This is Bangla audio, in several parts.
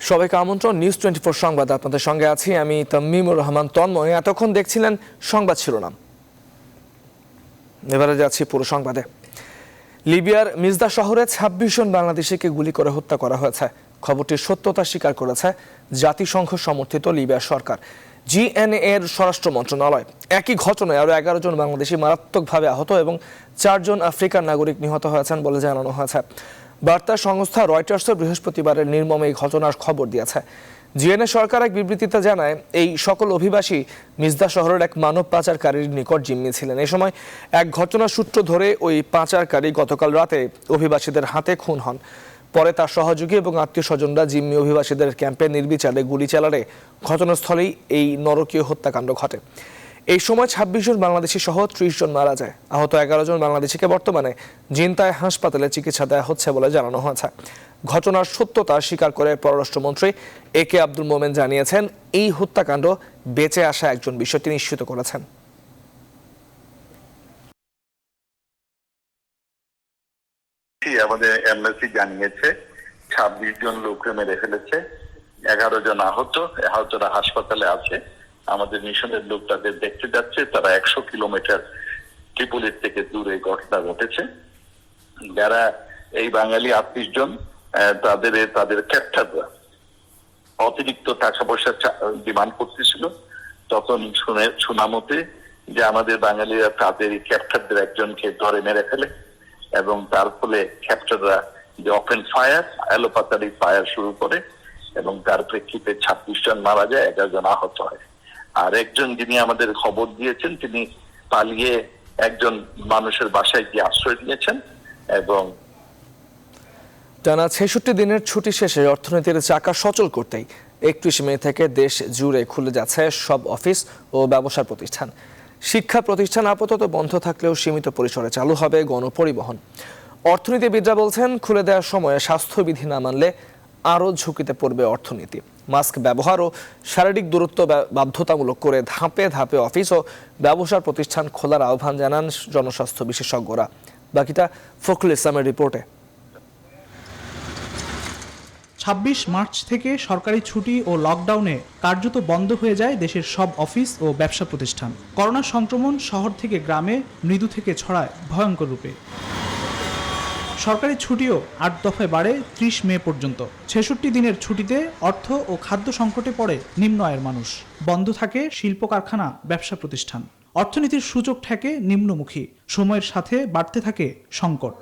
সবাইকে আমন্ত্রণ। নিউজ 24 সংবাদ আপনাদের সঙ্গে আছি আমি তামিমুর রহমান তন্ময়। এতক্ষণ দেখছিলেন সংবাদ শিরোনাম, এবারে যাচ্ছি পুরো সংবাদে। লিবিয়ার মিজদা শহরে ২৬ জন বাংলাদেশিকে গুলি করে হত্যা করা হয়েছে। খবরটির সত্যতা স্বীকার করেছে জাতিসংঘ সমর্থিত লিবিয়া সরকার, জিএনএ এর স্বরাষ্ট্র মন্ত্রণালয়। একই ঘটনায় আরও 11 জন বাংলাদেশি মারাত্মকভাবে আহত এবং 4 জন আফ্রিকান নাগরিক নিহত হয়েছেন বলে জানানো হয়েছে। বার্তা সংস্থা রয়টার্সও বৃহস্পতিবারের নির্মম এই ঘটনার খবর দিয়েছে। জিএনএ সরকার এক বিবৃতিতে জানায়, এই সকল অভিবাসী মিজদা শহরের এক মানব পাচারকারীর নিকট জিম্মি ছিলেন। এই সময় এক ঘটনার সূত্র ধরে ওই পাচারকারী গতকাল রাতে অভিবাসীদের হাতে খুন হন। পরে তার সহযোগী এবং আত্মীয় স্বজনরা জিম্মি অভিবাসীদের ক্যাম্পে নির্বিচারে গুলি চালালে ঘটনাস্থলেই এই নরকীয় হত্যাকাণ্ড ঘটে। এই সময় ২৬ জন বাংলাদেশি সহ ৩০ জন মারা যায়। আহত 11 জন বাংলাদেশিকে বর্তমানে জিনতায় হাসপাতালে চিকিৎসা দেওয়া হচ্ছে বলে জানানো হয়েছে। ঘটনার সত্যতা স্বীকার করে পররাষ্ট্রমন্ত্রী একে আব্দুল মোমেন জানিয়েছেন, এই হত্যাকাণ্ড বেঁচে আসা একজন বিষয়টি নিশ্চিত করেছেন। আমাদের এমবাসি জানিয়েছে ২৬ জন লোককে মেরে ফেলেছে, 11 জন আহতরা হাসপাতালে আছে। আমাদের মিশনের লোক তাদের দেখতে যাচ্ছে। তারা 100 কিলোমিটার ট্রিপলির থেকে দূরে ঘটনা ঘটেছে। যারা এই বাঙালি 38 জন তাদের ক্যাপ্টাররা অতিরিক্ত টাকা পয়সা ডিমান্ড করতেছিল। তখন শোনা মতে যে আমাদের বাঙালিরা তাদের ক্যাপ্টারদের একজনকে ধরে মেরে ফেলে এবং তার ফলে ক্যাপ্টাররা যে ওপেন ফায়ার, এলোপাতারি ফায়ার শুরু করে এবং তার প্রেক্ষিতে ২৬ জন মারা যায়, 11 জন আহত হয়। আর একজন যিনি আমাদের খবর দিয়েছেন তিনি পালিয়ে একজন মানুষের বাসায় গিয়ে আশ্রয় দিয়েছেন। এবং টানা ৬৬ দিনের ছুটি শেষে অর্থনীতির চাকা সচল করতেই ৩১ মে থেকে দেশ জুড়ে খুলে যাচ্ছে সব অফিস ও ব্যবসার প্রতিষ্ঠান। শিক্ষা প্রতিষ্ঠান আপাতত বন্ধ থাকলেও সীমিত পরিসরে চালু হবে গণপরিবহন। অর্থনীতিবিদরা বলছেন, খুলে দেওয়ার সময়ে স্বাস্থ্যবিধি না মানলে আরও ঝুঁকিতে পড়বে অর্থনীতি। মাস্ক ব্যবহার ও শারীরিক দূরত্ব বাধ্যতামূলক করে ধাপে ধাপে অফিস ও ব্যবসার প্রতিষ্ঠান খোলার আহ্বান জানান জনস্বাস্থ্য বিশেষজ্ঞরা। বাকিটা ফখরুল ইসলামের রিপোর্টে। ২৬ মার্চ থেকে সরকারি ছুটি ও লকডাউনে কার্যত বন্ধ হয়ে যায় দেশের সব অফিস ও ব্যবসা প্রতিষ্ঠান। করোনা সংক্রমণ শহর থেকে গ্রামে মৃদু থেকে ছড়ায় ভয়ঙ্কর রূপে। সরকারি ছুটিও ৮ দফায় বাড়ে ৩০ মে পর্যন্ত। ৬৬ দিনের ছুটিতে অর্থ ও খাদ্য সংকটে পড়ে নিম্ন আয়ের মানুষ। বন্ধ থাকে শিল্প কারখানা, ব্যবসা প্রতিষ্ঠান। অর্থনীতির সূচক ঠেকে নিম্নমুখী। সময়ের সাথে বাড়তে থাকে সংকট।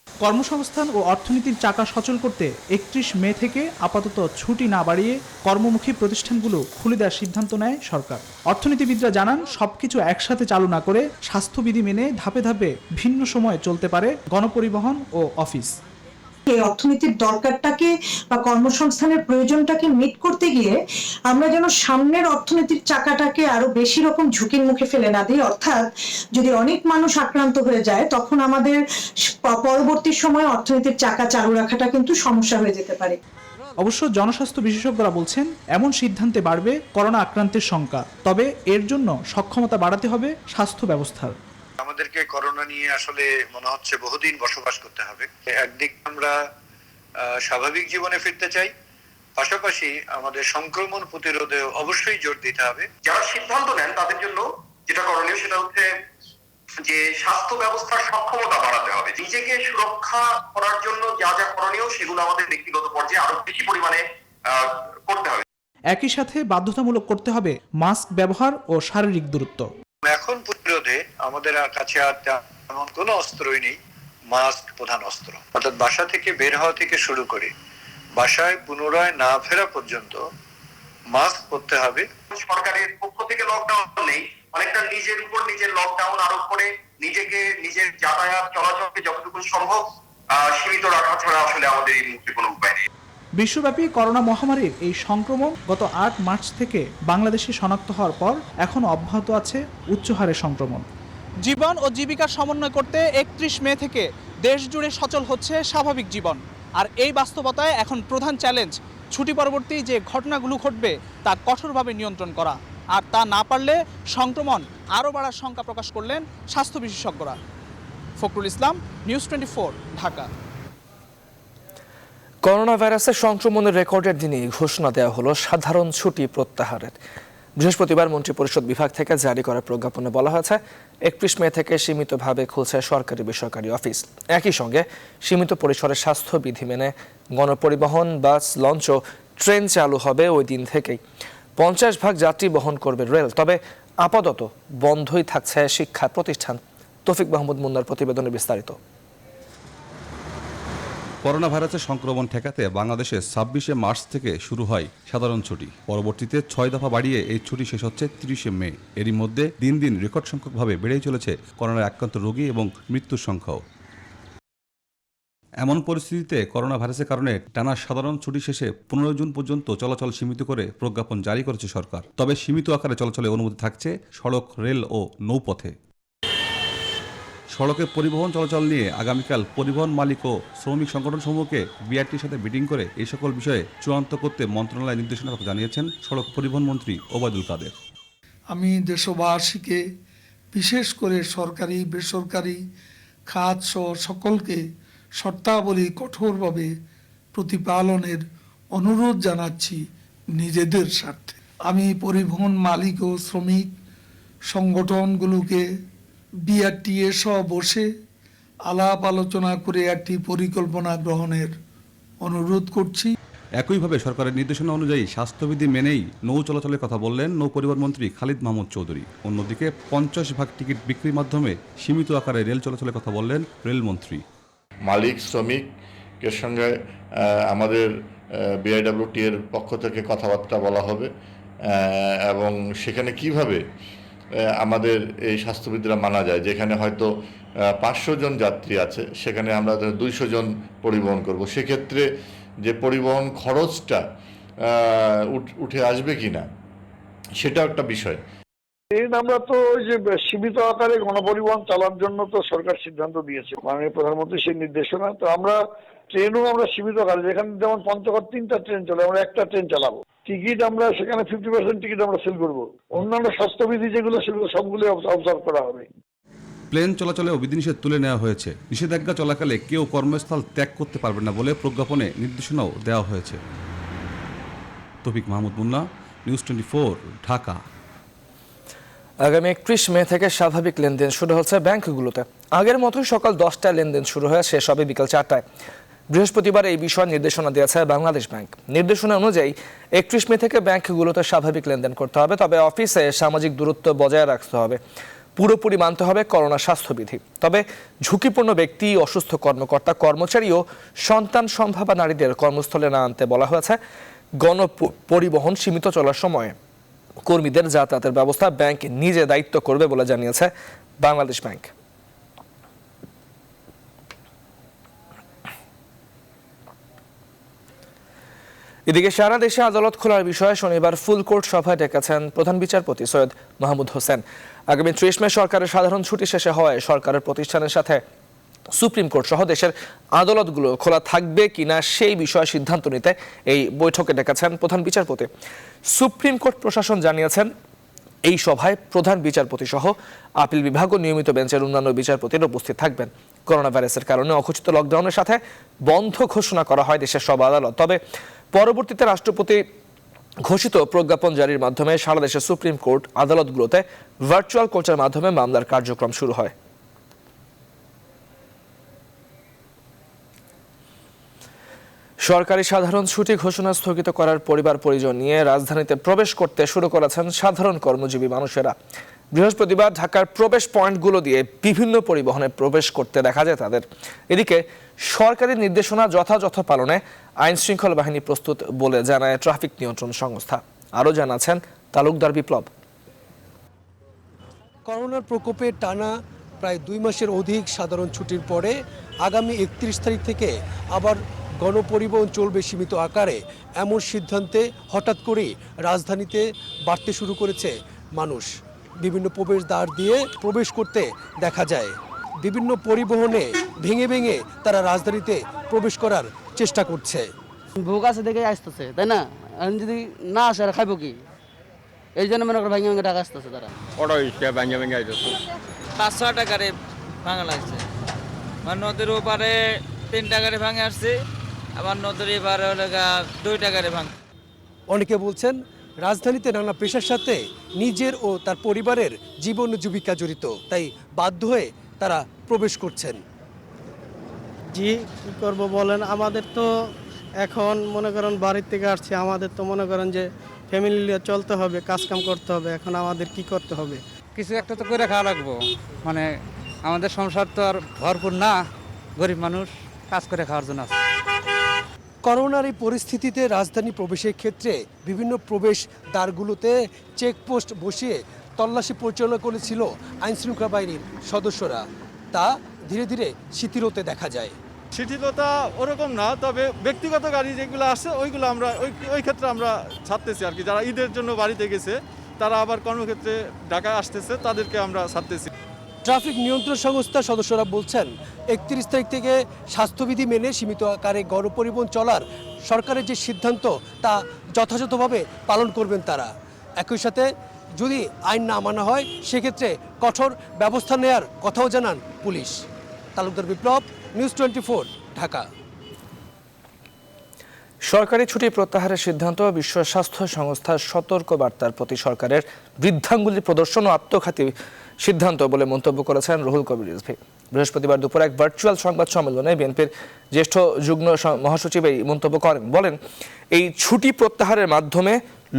কর্মসংস্থান ও অর্থনীতির চাকা সচল করতে ৩১ মে থেকে আপাতত ছুটি না বাড়িয়ে কর্মমুখী প্রতিষ্ঠানগুলো খুলে দেওয়ার সিদ্ধান্ত নেয় সরকার। অর্থনীতিবিদরা জানান, সবকিছু একসাথে চালু না করে স্বাস্থ্যবিধি মেনে ধাপে ধাপে ভিন্ন সময়ে চলতে পারে গণপরিবহন ও অফিস। এই অর্থনীতির দরকারটাকে বা কর্মসংস্থানের প্রয়োজনটাকে মিট করতে গিয়ে আমরা যেন সামনের অর্থনীতির চাকাটাকে আরো বেশি রকম ঝুঁকির মুখে ফেলে না দিই। অর্থাৎ যদি অনেক মানুষ আক্রান্ত হয়ে যায় তখন আমাদের পরবর্তী সময়ে অর্থনীতির চাকা চালু রাখাটা কিন্তু সমস্যা হয়ে যেতে পারে। অবশ্য জনস্বাস্থ্য বিশেষজ্ঞরা বলছেন, এমন সিদ্ধান্তে বাড়বে করোনা আক্রান্তের সংখ্যা। তবে এর জন্য সক্ষমতা বাড়াতে হবে স্বাস্থ্য ব্যবস্থার। আমাদেরকে করোনা নিয়ে আসলে মনে হচ্ছে বহুদিন বসবাস করতে হবে। একদিক আমরা স্বাভাবিক জীবনে ফিরতে চাই, পাশাপাশি আমাদের সংক্রমণ প্রতিরোধে অবশ্যই জোর দিতে হবে। যারা সিদ্ধান্ত নেন তাদের জন্য যেটা করণীয় সেটা হচ্ছে যে স্বাস্থ্য ব্যবস্থার সক্ষমতা বাড়াতে হবে। নিজেকে সুরক্ষা করার জন্য যা যা করণীয় সেগুলো আমাদের ব্যক্তিগত পর্যায়ে আরো বেশি পরিমাণে করতে হবে। একই সাথে বাধ্যতামূলক করতে হবে মাস্ক ব্যবহার ও শারীরিক দূরত্ব। এখন প্রতিরোধে আমাদের কাছে আর তেমন কোনো অস্ত্রই নেই, মাস্ক প্রধান অস্ত্র। অর্থাৎ বাসা থেকে বের হওয়া থেকে শুরু করে বাসায় পুনরায় না ফেরা পর্যন্ত মাস্ক পরতে হবে। সরকারের পক্ষ থেকে লকডাউন নেই, অনেকটা নিজের উপর নিজের লকডাউন আরোপ করে নিজের যাতায়াত চলাচলকে যতটুকু সম্ভব সীমিত রাখা ছাড়া আসলে আমাদের এই মুক্তি কোনো উপায় নেই। বিশ্বব্যাপী করোনা মহামারীর এই সংক্রমণ গত ৮ মার্চ থেকে বাংলাদেশে শনাক্ত হওয়ার পর এখনও অব্যাহত আছে উচ্চ হারে সংক্রমণ। জীবন ও জীবিকার সমন্বয় করতে ৩১ মে থেকে দেশ জুড়ে সচল হচ্ছে স্বাভাবিক জীবন। আর এই বাস্তবতায় এখন প্রধান চ্যালেঞ্জ ছুটি পরবর্তী যে ঘটনাগুলো ঘটবে তা কঠোরভাবে নিয়ন্ত্রণ করা। আর তা না পারলে সংক্রমণ আরও বাড়ার শঙ্কা প্রকাশ করলেন স্বাস্থ্য বিশেষজ্ঞরা। ফখরুল ইসলাম, নিউজ 24, ঢাকা। করোনা ভাইরাসের সংক্রমণের রেকর্ডের দিনে ঘোষণা দেওয়া হলো সাধারণ ছুটি প্রত্যাহারের। বৃহস্পতিবার মন্ত্রিপরিষদ বিভাগ থেকে জারি করা প্রজ্ঞাপনে বলা হয়েছে 31 মে থেকে সীমিতভাবে খুলছে সরকারি বেসরকারি অফিস। একই সঙ্গে সীমিত পরিসরে স্বাস্থ্যবিধি মেনে গণপরিবহন, বাস, লঞ্চ ও ট্রেন চালু হবে ওই দিন থেকেই। 50 ভাগ যাত্রী বহন করবে রেল। তবে আপাতত বন্ধই থাকছে শিক্ষা প্রতিষ্ঠান। তৌফিক মাহমুদ মুন্নার প্রতিবেদনে বিস্তারিত। করোনা ভাইরাসের সংক্রমণ ঠেকাতে বাংলাদেশে 26 মার্চ থেকে শুরু হয় সাধারণ ছুটি। পরবর্তীতে 6 দফা বাড়িয়ে এই ছুটি শেষ হচ্ছে 30 মে। এরই মধ্যে দিন দিন রেকর্ড সংখ্যকভাবে বেড়েই চলেছে করোনার আক্রান্ত রোগী এবং মৃত্যুর সংখ্যাও। এমন পরিস্থিতিতে করোনা ভাইরাসের কারণে টানা সাধারণ ছুটি শেষে 15 জুন পর্যন্ত চলাচল সীমিত করে প্রজ্ঞাপন জারি করেছে সরকার। তবে সীমিত আকারে চলাচলের অনুমতি থাকছে সড়ক, রেল ও নৌপথে। সড়কে পরিবহন চলাচল নিয়ে আগামীকাল পরিবহন মালিক ও শ্রমিক সংগঠন সমূহকে বিআরটির সাথে মিটিং করে এই সকল বিষয়ে চূড়ান্ত করতে মন্ত্রণালয় নির্দেশনার কথা জানিয়েছেন সড়ক পরিবহন মন্ত্রী ওবায়দুল কাদের। আমি দেশবাসীকে, বিশেষ করে সরকারি বেসরকারি খাত সহ সকলকে শর্তাবলী কঠোরভাবে প্রতিপালনের অনুরোধ জানাচ্ছি নিজেদের স্বার্থে। আমি পরিবহন মালিক ও শ্রমিক সংগঠনগুলোকে বিআরটিএ সহ বসে আলাপ আলোচনা করে একটি পরিকল্পনা গ্রহণের অনুরোধ করছি। একইভাবে সরকারের নির্দেশনা অনুযায়ী স্বাস্থ্যবিধি মেনেই নৌ চলাচলের কথা বললেন নৌ পরিবহন মন্ত্রী খালিদ মাহমুদ চৌধুরী। অন্যদিকে 50 ভাগ টিকিট বিক্রির মাধ্যমে সীমিত আকারে রেল চলাচলের কথা বললেন রেলমন্ত্রী। মালিক শ্রমিকের সঙ্গে আমাদের বিআইডব্লিউটি এর পক্ষ থেকে কথাবার্তা বলা হবে এবং সেখানে কিভাবে আমাদের এই স্বাস্থ্যবিধিরা মানা যায়। যেখানে হয়তো 500 জন যাত্রী আছে, সেখানে আমরা 200 জন পরিবহন করব। সেক্ষেত্রে যে পরিবহন খরচটা উঠে আসবে কিনা সেটাও একটা বিষয়। আমরা তো ওই যে সীমিত আকারে গণপরিবহন চালানোর জন্য তো সরকার সিদ্ধান্ত দিয়েছে, মাননীয় প্রধানমন্ত্রী সেই নির্দেশনা। তো আমরা ট্রেনও আমরা সীমিত আকারে, যেখানে যেমন পঞ্চগড় 3টা ট্রেন চলে, আমরা একটা ট্রেন চালাবো। টিকিট আমরা সেখানে 50% টিকিট আমরা সেল করবো। অন্যান্য স্বাস্থ্যবিধি যেগুলো সেগুলো সবগুলো অবজার্ভ করা হবে। প্লেন চলাচলেও বিধিনিষেধ তুলে নেওয়া হয়েছে। নিষেধাজ্ঞা চলাকালে কেউ কর্মস্থল ত্যাগ করতে পারবে না বলে প্রজ্ঞাপনে নির্দেশনাও দেওয়া হয়েছে। তৌফিক মাহমুদ মুন্না, নিউজ 24, ঢাকা। আগামী 31 মে থেকে স্বাভাবিক লেনদেন শুরু হচ্ছে ব্যাংকগুলোতে। আগের মতোই সকাল 10টায় লেনদেন শুরু হয়ে শেষ হবে বিকাল 4টায়। বৃহস্পতিবার এই বিষয়ে নির্দেশনা দিয়েছে বাংলাদেশ ব্যাংক। নির্দেশনা অনুযায়ী 31 মে থেকে ব্যাংকগুলোতে স্বাভাবিক লেনদেন করতে হবে, তবে অফিসে সামাজিক দূরত্ব বজায় রাখতে হবে, পুরোপুরি মানতে হবে করোনা স্বাস্থ্যবিধি। তবে ঝুঁকিপূর্ণ ব্যক্তি, অসুস্থ কর্মকর্তা, কর্মচারী ও সন্তান সম্ভাবা নারীদের কর্মস্থলে না আনতে বলা হয়েছে। গণপরিবহন সীমিত চলার সময় কর্মীদের যাতায়াতের ব্যবস্থা ব্যাংক নিজে দায়িত্ব করবে বলে জানিয়েছে বাংলাদেশ ব্যাংক। এদিকে সারা দেশে আদালত খোলার বিষয়ে শনিবার ফুল কোর্ট সভায় ডেকেছেন প্রধান বিচারপতি সৈয়দ মাহমুদ হোসেন। আগামী 30 মে সরকারের সাধারণ ছুটি শেষে হওয়ায় সরকারের প্রতিষ্ঠানের সাথে সুপ্রিম কোর্ট সহ দেশের আদালতগুলো খোলা থাকবে কিনা সেই বিষয়ে সিদ্ধান্ত নিতে এই বৈঠকে ডেকেছেন প্রধান বিচারপতি। সুপ্রিম কোর্ট প্রশাসন জানিয়েছেন এই সভায় প্রধান বিচারপতি সহ আপিল বিভাগ ও নিয়মিত বেঞ্চের অন্যান্য বিচারপতিরা উপস্থিত থাকবেন। করোনা ভাইরাসের কারণে অঘোষিত লকডাউনের সাথে বন্ধ ঘোষণা করা হয় দেশের সব আদালত। তবে পরবর্তীতে রাষ্ট্রপতি ঘোষিত প্রজ্ঞাপন জারির মাধ্যমে সারা দেশের সুপ্রিম কোর্ট আদালতগুলোতে ভার্চুয়াল কোর্টের মাধ্যমে মামলার কার্যক্রম শুরু হয়। সরকারি সাধারণ ছুটি ঘোষণা স্থগিত করার পরিবার পরিজন নিয়ে রাজধানীতে প্রবেশ করতে শুরু করেছেন সাধারণ কর্মজীবী মানুষেরা। বৃহস্পতিবার ঢাকার প্রবেশ পয়েন্টগুলো দিয়ে বিভিন্ন পরিবহনে প্রবেশ করতে দেখা যায় তাদের। এদিকে সরকারি নির্দেশনা যথাযথ পালনে আইন শৃঙ্খলা বাহিনী প্রস্তুত বলে জানায় ট্রাফিক নিয়ন্ত্রণ সংস্থা। আরও জানাচ্ছেন তালুকদার বিপ্লব। করোনার প্রকোপে টানা প্রায় 2 মাসের অধিক সাধারণ ছুটির পরে আগামী 31 তারিখ থেকে আবার গণপরিবহন চলবে সীমিত আকারে, এমন সিদ্ধান্তে হঠাৎ করেই রাজধানীতে বাড়তে শুরু করেছে মানুষ। বিভিন্ন প্রবেশদ্বার দিয়ে প্রবেশ করতে দেখা যায়। বিভিন্ন পরিবহনে ভেঙে ভেঙে তারা রাজধানীতে প্রবেশ করার চেষ্টা করছে। ভোগ আছে দেখে আসতেছে, তাই না? যদি না আসে আর খাইব কি? এই জন্য মনে করে ভেঙে ভেঙে টাকা আসতেছে তারা। অটো রিক্সা ভেঙে ভেঙে আসতেছে। 500 টাকারে ভাঙা লাগছে, মানে নদীর ওপারে 3 টাকারে ভাঙে আসছে, আমার নদীর এবার হলো 2 টাকারে ভাঙ। অনেকে বলছেন রাজধানীতে নানা পেশার সাথে নিজের ও তার পরিবারের জীবন জীবিকা জড়িত, তাই বাধ্য হয়ে তারা প্রবেশ করছেন। জি কি করব বলেন, আমাদের তো এখন মনে করেন বাড়ির থেকে আসছে, আমাদের তো মনে করেন যে ফ্যামিলি নিয়ে চলতে হবে, কাজ কাম করতে হবে, এখন আমাদের কি করতে হবে? কিছু একটা তো করে খাওয়া লাগবো, মানে আমাদের সংসার তো আর ভরপুর না, গরিব মানুষ কাজ করে খাওয়ার জন্য আছে। করোনার এই পরিস্থিতিতে রাজধানী প্রবেশের ক্ষেত্রে বিভিন্ন প্রবেশ দ্বারগুলোতে চেকপোস্ট বসিয়ে তল্লাশি পরিচালনা করেছিল আইনশৃঙ্খলা বাহিনীর সদস্যরা, তা ধীরে ধীরে শিথিল হতে দেখা যায়। শিথিলতা ওরকম না, তবে ব্যক্তিগত গাড়ি যেগুলো আসছে ওইগুলো আমরা ওই ক্ষেত্রে আমরা ছাড়তেছি আর কি। যারা ঈদের জন্য বাড়িতে গেছে তারা আবার কর্মক্ষেত্রে ঢাকায় আসতেছে, তাদেরকে আমরা ছাড়তেছি। ট্রাফিক নিয়ন্ত্রণ সংস্থার সদস্যরা বলছেন 31 তারিখ থেকে স্বাস্থ্যবিধি মেনে সীমিত আকারে গণপরিবহন চলার সরকারের যে সিদ্ধান্ত তা যথাযথভাবে পালন করবেন তারা। একই সাথে যদি আইন না মানা হয় সেক্ষেত্রে কঠোর ব্যবস্থা নেয়ার কথাও জানান পুলিশ। তালুকদার বিপ্লব, নিউজ 24, ঢাকা। সরকারি ছুটি প্রত্যাহারের সিদ্ধান্ত বিশ্ব স্বাস্থ্য সংস্থার সতর্ক বার্তার প্রতি সরকারের বৃদ্ধাঙ্গুলি প্রদর্শন ও আত্মঘাতী সিদ্ধান্ত বলে মন্তব্য করেছেন রুহুল কবির রিজভী। বৃহস্পতিবার দুপুরে এক ভার্চুয়াল সংবাদ সম্মেলনে বিএনপির জ্যেষ্ঠ যুগ্ম মহাসচিব এই মন্তব্য করেন। বলেন, এই ছুটি প্রত্যাহারের মাধ্যমে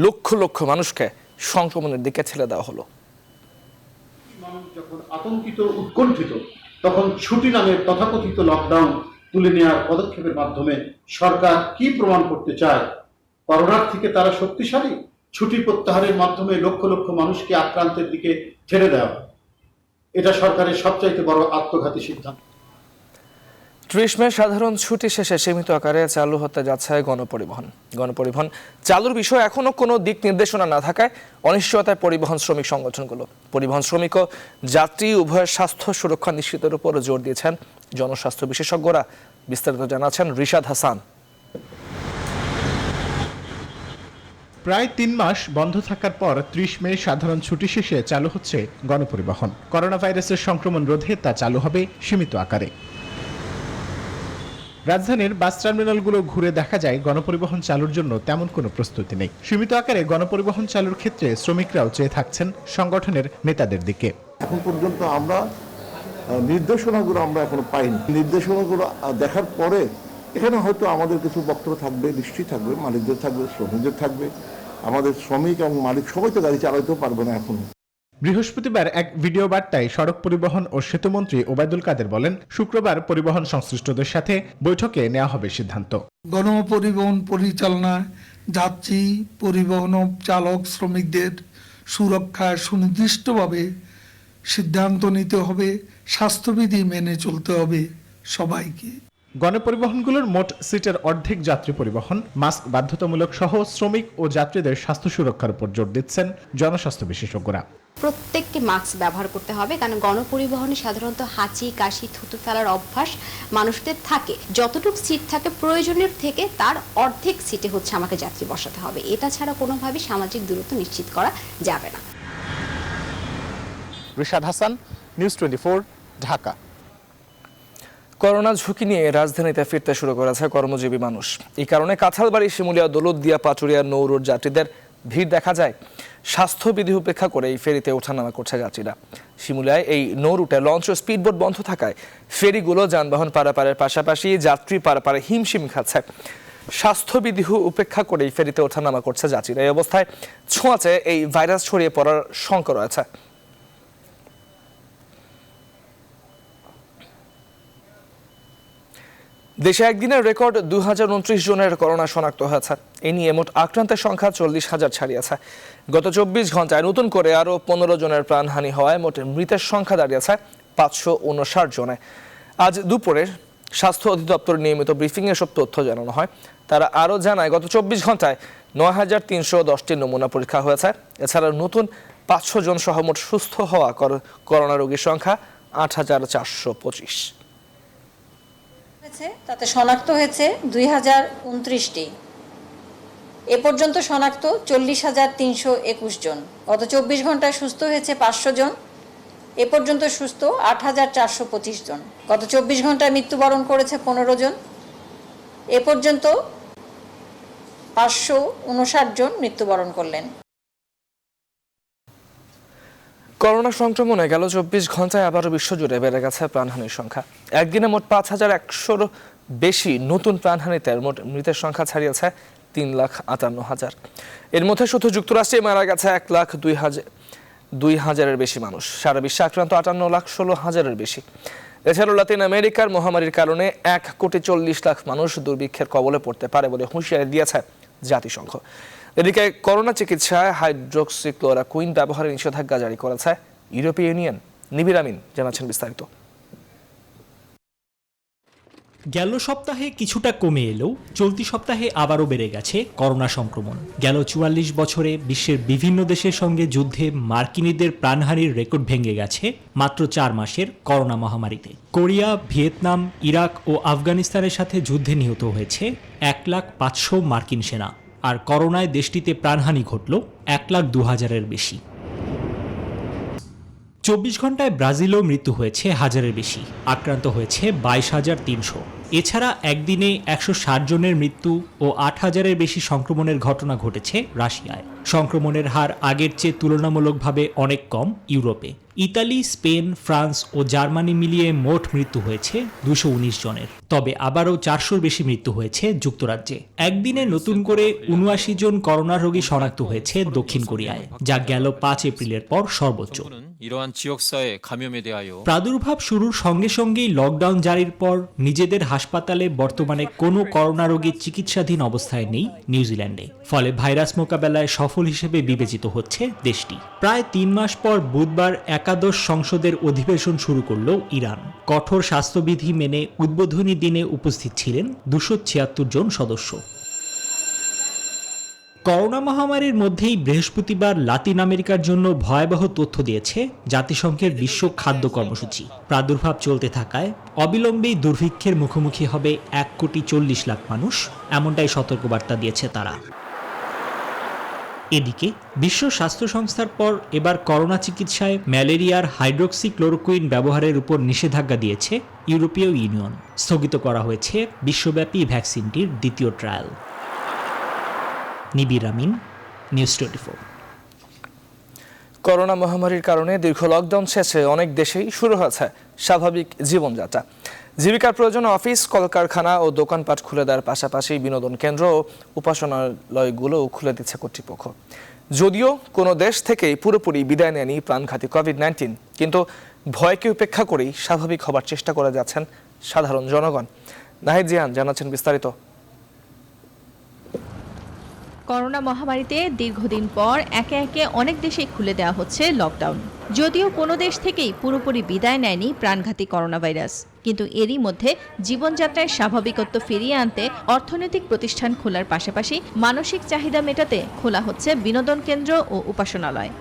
লক্ষ লক্ষ মানুষকে সংক্রমণের দিকে ঠেলে দেওয়া হলো। মানুষ যখন আতঙ্কিত, উৎকণ্ঠিত, তখন ছুটি নামে তথাকথিত লকডাউন তুলে নেওয়ার পদক্ষেপের মাধ্যমে সরকার কি প্রমাণ করতে চায়? করোনার থেকে তারা শক্তিশালী? ছুটি প্রত্যাহারের মাধ্যমে লক্ষ লক্ষ মানুষকে আক্রান্তের দিকে ঠেলে দেওয়া, এটা সরকারের সবচাইতে বড় আত্মঘাতী সিদ্ধান্ত। 30 মে সাধারণ ছুটি শেষে সীমিত আকারে চালু হতে যাচ্ছে গণপরিবহন চালুর বিষয়ে এখনো কোনো দিক নির্দেশনা না থাকায় অনিশ্চয়তায় পরিবহন শ্রমিক সংগঠনগুলো। পরিবহন শ্রমিক ও যাত্রী উভয়ের স্বাস্থ্য সুরক্ষা নিশ্চিতের উপর জোর দিয়েছেন জনস্বাস্থ্য বিশেষজ্ঞরা। বিস্তারিত জানাচ্ছেন রিশাদ হাসান। প্রায় 3 মাস বন্ধ থাকার পর 30 মে সাধারণ ছুটি শেষে চালু হচ্ছে গণপরিবহন। করোনা ভাইরাসের সংক্রমণ রোধে তা চালু হবে সীমিত আকারে। রাজধানীর বাস টার্মিনালগুলো ঘুরে দেখা যায় গণপরিবহন চালুর জন্য তেমন কোনো প্রস্তুতি নেই। সীমিত আকারে গণপরিবহন চালুর ক্ষেত্রে শ্রমিকরাও চেয়ে থাকছেন সংগঠনের নেতাদের দিকে। এখন পর্যন্ত আমরা নির্দেশনাগুলো আমরা এখনো পাইনি। নির্দেশনাগুলো দেখার পরে এখানে হয়তো আমাদের কিছু বক্তব্য থাকবে, নিশ্চয়ই থাকবে, মালিকদের থাকবে, শ্রমিকদের থাকবে। আমাদের শ্রমিক এবং মালিক সবাই তো গাড়ি চালাতেও পারবে না এখন। বৃহস্পতিবার এক ভিডিও বার্তায় সড়ক পরিবহন ও সেতুমন্ত্রী ওবায়দুল কাদের বলেন, শুক্রবার পরিবহন সংশ্লিষ্টদের সাথে বৈঠকে নেওয়া হবে সিদ্ধান্ত। গণপরিবহন পরিচালনায় যাত্রী পরিবহন চালক শ্রমিকদের সুরক্ষায় সুনির্দিষ্টভাবে সিদ্ধান্ত নিতে হবে, স্বাস্থ্যবিধি মেনে চলতে হবে সবাইকে। গণপরিবহনগুলোর মোট সিটের অর্ধেক যাত্রী পরিবহন, মাস্ক বাধ্যতামূলক সহ শ্রমিক ও যাত্রীদের স্বাস্থ্য সুরক্ষার উপর জোর দিচ্ছেন জনস্বাস্থ্য বিশেষজ্ঞরা। প্রত্যেককে মাস্ক ব্যবহার করতে হবে, কারণ গণপরিবহনে সাধারণত হাঁচি কাশি থুতু ফেলার অভ্যাস মানুষদের থাকে। যতটুকু সিট থাকে প্রয়োজনের থেকে তার অর্ধেক সিটে হচ্ছে আমাকে যাত্রী বসাতে হবে। এটা ছাড়া কোনোভাবে সামাজিক দূরত্ব নিশ্চিত করা যাবে না। রিশাদ হাসান, নিউজ 24, ঢাকা। করোনা ঝুঁকি নিয়ে রাজধানীতে ফিরতে শুরু করেছে কর্মজীবী মানুষ। এই কারণে কাঁঠালবাড়ি, শিমুলিয়া, দৌলতদিয়া, পাচুরিয়া নৌরুর যাত্রীদের ভিড় দেখা যায়। স্বাস্থ্যবিধি উপেক্ষা করে এই ফেরিতে ওঠানামা করছে যাত্রীরা। শিমুলিয়ায় এই নৌরুটে লঞ্চ ও স্পিডবোট বন্ধ থাকায় ফেরিগুলো যানবাহন পারাপারের পাশাপাশি যাত্রী পারাপারে হিমশিম খাচ্ছে। স্বাস্থ্যবিধি উপেক্ষা করে এই ফেরিতে ওঠানামা করছে যাত্রীরা। এই অবস্থায় ছোঁয়াচে এই ভাইরাস ছড়িয়ে পড়ার শঙ্কা রয়েছে। দেশে একদিনের রেকর্ড 2029 জনের করোনা শনাক্ত হয়েছে। এ নিয়ে মোট আক্রান্তের সংখ্যা 40,000 ছাড়িয়েছে। গত 24 ঘন্টায় নতুন করে আরও 15 জনের প্রাণহানি হওয়ায় মোট মৃতের সংখ্যা দাঁড়িয়েছে 559 জনে। আজ দুপুরে স্বাস্থ্য অধিদপ্তর নিয়মিত ব্রিফিংয়ে সব তথ্য জানানো হয়। তারা আরও জানায়, গত 24 ঘন্টায় 9,310টি নমুনা পরীক্ষা হয়েছে। এছাড়া নতুন 500 জন সহ মোট সুস্থ হওয়া করোনা রোগীর সংখ্যা 8,425। তাতে শনাক্ত হয়েছে 2,029টি। এ পর্যন্ত শনাক্ত 40,321 জন। গত 24 ঘন্টায় সুস্থ হয়েছে 500 জন। এ পর্যন্ত সুস্থ 8,425 জন। গত 24 ঘন্টায় মৃত্যুবরণ করেছে 15 জন। এ পর্যন্ত 559 জন মৃত্যুবরণ করলেন। করোনা সংক্রমণে গেল 24 ঘন্টায় আবারও বিশ্বজুড়ে বেড়ে গেছে প্রাণহানির সংখ্যা। একদিনে মোট 5100-র বেশি নতুন প্রাণহানিতে মোট মৃতের সংখ্যা ছাড়িয়েছে 3,58,000। এর মধ্যে শুধু যুক্তরাষ্ট্রে মারা গেছে 1,02,000-এর বেশি মানুষ। সারা বিশ্বে আক্রান্ত 58,16,000-এর বেশি। এছাড়াও লাতিন আমেরিকার মহামারীর কারণে 1,40,00,000 মানুষ দুর্ভিক্ষের কবলে পড়তে পারে বলে হুঁশিয়ারি দিয়েছে জাতিসংঘ। এদিকে করোনা চিকিৎসায় হাইড্রোক্সিক্লোরোকুইন ব্যবহারের নিষেধাজ্ঞা জারি করেছে ইউরোপীয় ইউনিয়ন। নিবির আমিন জানাচ্ছেন বিস্তারিত। গেল সপ্তাহে কিছুটা কমে এলেও চলতি সপ্তাহে আবারও বেড়ে গেছে করোনা সংক্রমণ। গেল 44 বছরে বিশ্বের বিভিন্ন দেশের সঙ্গে যুদ্ধে মার্কিনীদের প্রাণহানির রেকর্ড ভেঙে গেছে মাত্র 4 মাসের করোনা মহামারীতে। কোরিয়া, ভিয়েতনাম, ইরাক ও আফগানিস্তানের সাথে যুদ্ধে নিহত হয়েছে 1,500,000 মার্কিন সেনা। আর করোনায় দেশটিতে প্রাণহানি ঘটল 1,02,000-এর বেশি। 24 ঘন্টায় ব্রাজিলেও মৃত্যু হয়েছে 1000-এর বেশি, আক্রান্ত হয়েছে 22,300। এছাড়া একদিনে 160 জনের মৃত্যু ও 8,000-এর বেশি সংক্রমণের ঘটনা ঘটেছে রাশিয়ায়। সংক্রমণের হার আগের চেয়ে তুলনামূলকভাবে অনেক কম ইউরোপে। ইতালি, স্পেন, ফ্রান্স ও জার্মানি মিলিয়ে মোট মৃত্যু হয়েছে 219 জনের। তবে আবারও 400-র বেশি মৃত্যু হয়েছে যুক্তরাজ্যে। একদিনে নতুন করে 79 জন করোনা রোগী শনাক্ত হয়েছে দক্ষিণ কোরিয়ায়, যা গেল 5 এপ্রিলের পর সর্বোচ্চ। প্রাদুর্ভাব শুরুর সঙ্গে সঙ্গেই লকডাউন জারির পর নিজেদের হাসপাতালে বর্তমানে কোনো করোনা রোগী চিকিৎসাধীন অবস্থায় নেই নিউজিল্যান্ডে। ফলে ভাইরাস মোকাবেলায় সফল হিসেবে বিবেচিত হচ্ছে দেশটি। প্রায় 3 মাস পর বুধবার একাদশ সংসদের অধিবেশন শুরু করল ইরান। কঠোর স্বাস্থ্যবিধি মেনে উদ্বোধনী দিনে উপস্থিত ছিলেন 276 জন সদস্য। করোনা মহামারীর মধ্যেই বৃহস্পতিবার লাতিন আমেরিকার জন্য ভয়াবহ তথ্য দিয়েছে জাতিসংঘের বিশ্ব খাদ্য কর্মসূচি। প্রাদুর্ভাব চলতে থাকায় অবিলম্বেই দুর্ভিক্ষের মুখোমুখি হবে 1,40,00,000 মানুষ, এমনটাই সতর্কবার্তা দিয়েছে তারা। এদিকে বিশ্ব স্বাস্থ্য সংস্থার পর এবার করোনা চিকিৎসায় ম্যালেরিয়ার হাইড্রোক্সিক্লোরোকুইন ব্যবহারের উপর নিষেধাজ্ঞা দিয়েছে ইউরোপীয় ইউনিয়ন। স্থগিত করা হয়েছে বিশ্বব্যাপী ভ্যাকসিনটির দ্বিতীয় ট্রায়াল। নিবির আমিন, নিউজ 24। করোনা মহামারীর কারণে দীর্ঘ লকডাউন শেষে অনেক দেশেই শুরু হয়েছে স্বাভাবিক জীবনযাত্রা। জীবিকার প্রয়োজনে অফিস, কলকারখানা ও দোকানপাট খুলে দেওয়ার পাশাপাশি বিনোদন কেন্দ্র ও উপাসনালয়গুলোও খুলে দিচ্ছে কর্তৃপক্ষ। যদিও কোনো দেশ থেকেই পুরোপুরি বিদায় নেয়নি প্রাণঘাতী কোভিড-19, কিন্তু ভয়কে উপেক্ষা করেই স্বাভাবিক হবার চেষ্টা করে যাচ্ছেন সাধারণ জনগণ। নাহিদ জিয়ান জানাচ্ছেন বিস্তারিত। করোনা মহামারীতে দীর্ঘদিন পর একে একে অনেক দেশেই খুলে দেওয়া হচ্ছে লকডাউন। যদিও কোনো দেশ থেকেই পুরোপুরি বিদায় নেয়নি প্রাণঘাতী করোনা ভাইরাস, কিন্তু এরই মধ্যে জীবনযাত্রায় স্বাভাবিকত্ব ফিরিয়ে আনতে অর্থনৈতিক প্রতিষ্ঠান খোলার পাশাপাশি মানসিক চাহিদা মেটাতে খোলা হচ্ছে বিনোদন কেন্দ্র ও উপাসনালয়।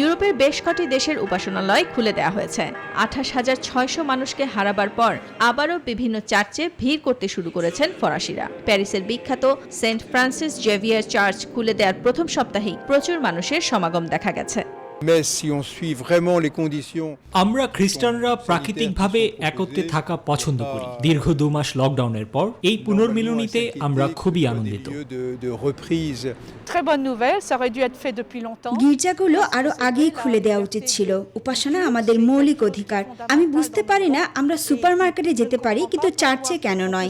ইউরোপের বেশ কটি দেশের উপাসনালয় খুলে দেওয়া হয়েছে। 28,600 মানুষকে হারাবার পর আবারও বিভিন্ন চার্চে ভিড় করতে শুরু করেছেন ফরাসিরা। প্যারিসের বিখ্যাত সেন্ট ফ্রান্সিস জেভিয়ার চার্চ খুলে দেওয়ার প্রথম সপ্তাহেই প্রচুর মানুষের সমাগম দেখা গেছে। আমরা খ্রিস্টানরা প্রাকৃতিকভাবে একত্রে থাকা পছন্দ করি। দীর্ঘ 2 মাস লকডাউনের পর এই পুনর্মিলনীতে আমরা খুবই আনন্দিত। গির্জাগুলো আরো আগেই খুলে দেওয়া উচিত ছিল। উপাসনা আমাদের মৌলিক অধিকার। আমি বুঝতে পারি না আমরা সুপারমার্কেটে যেতে পারি, কিন্তু চার্চে কেন নয়।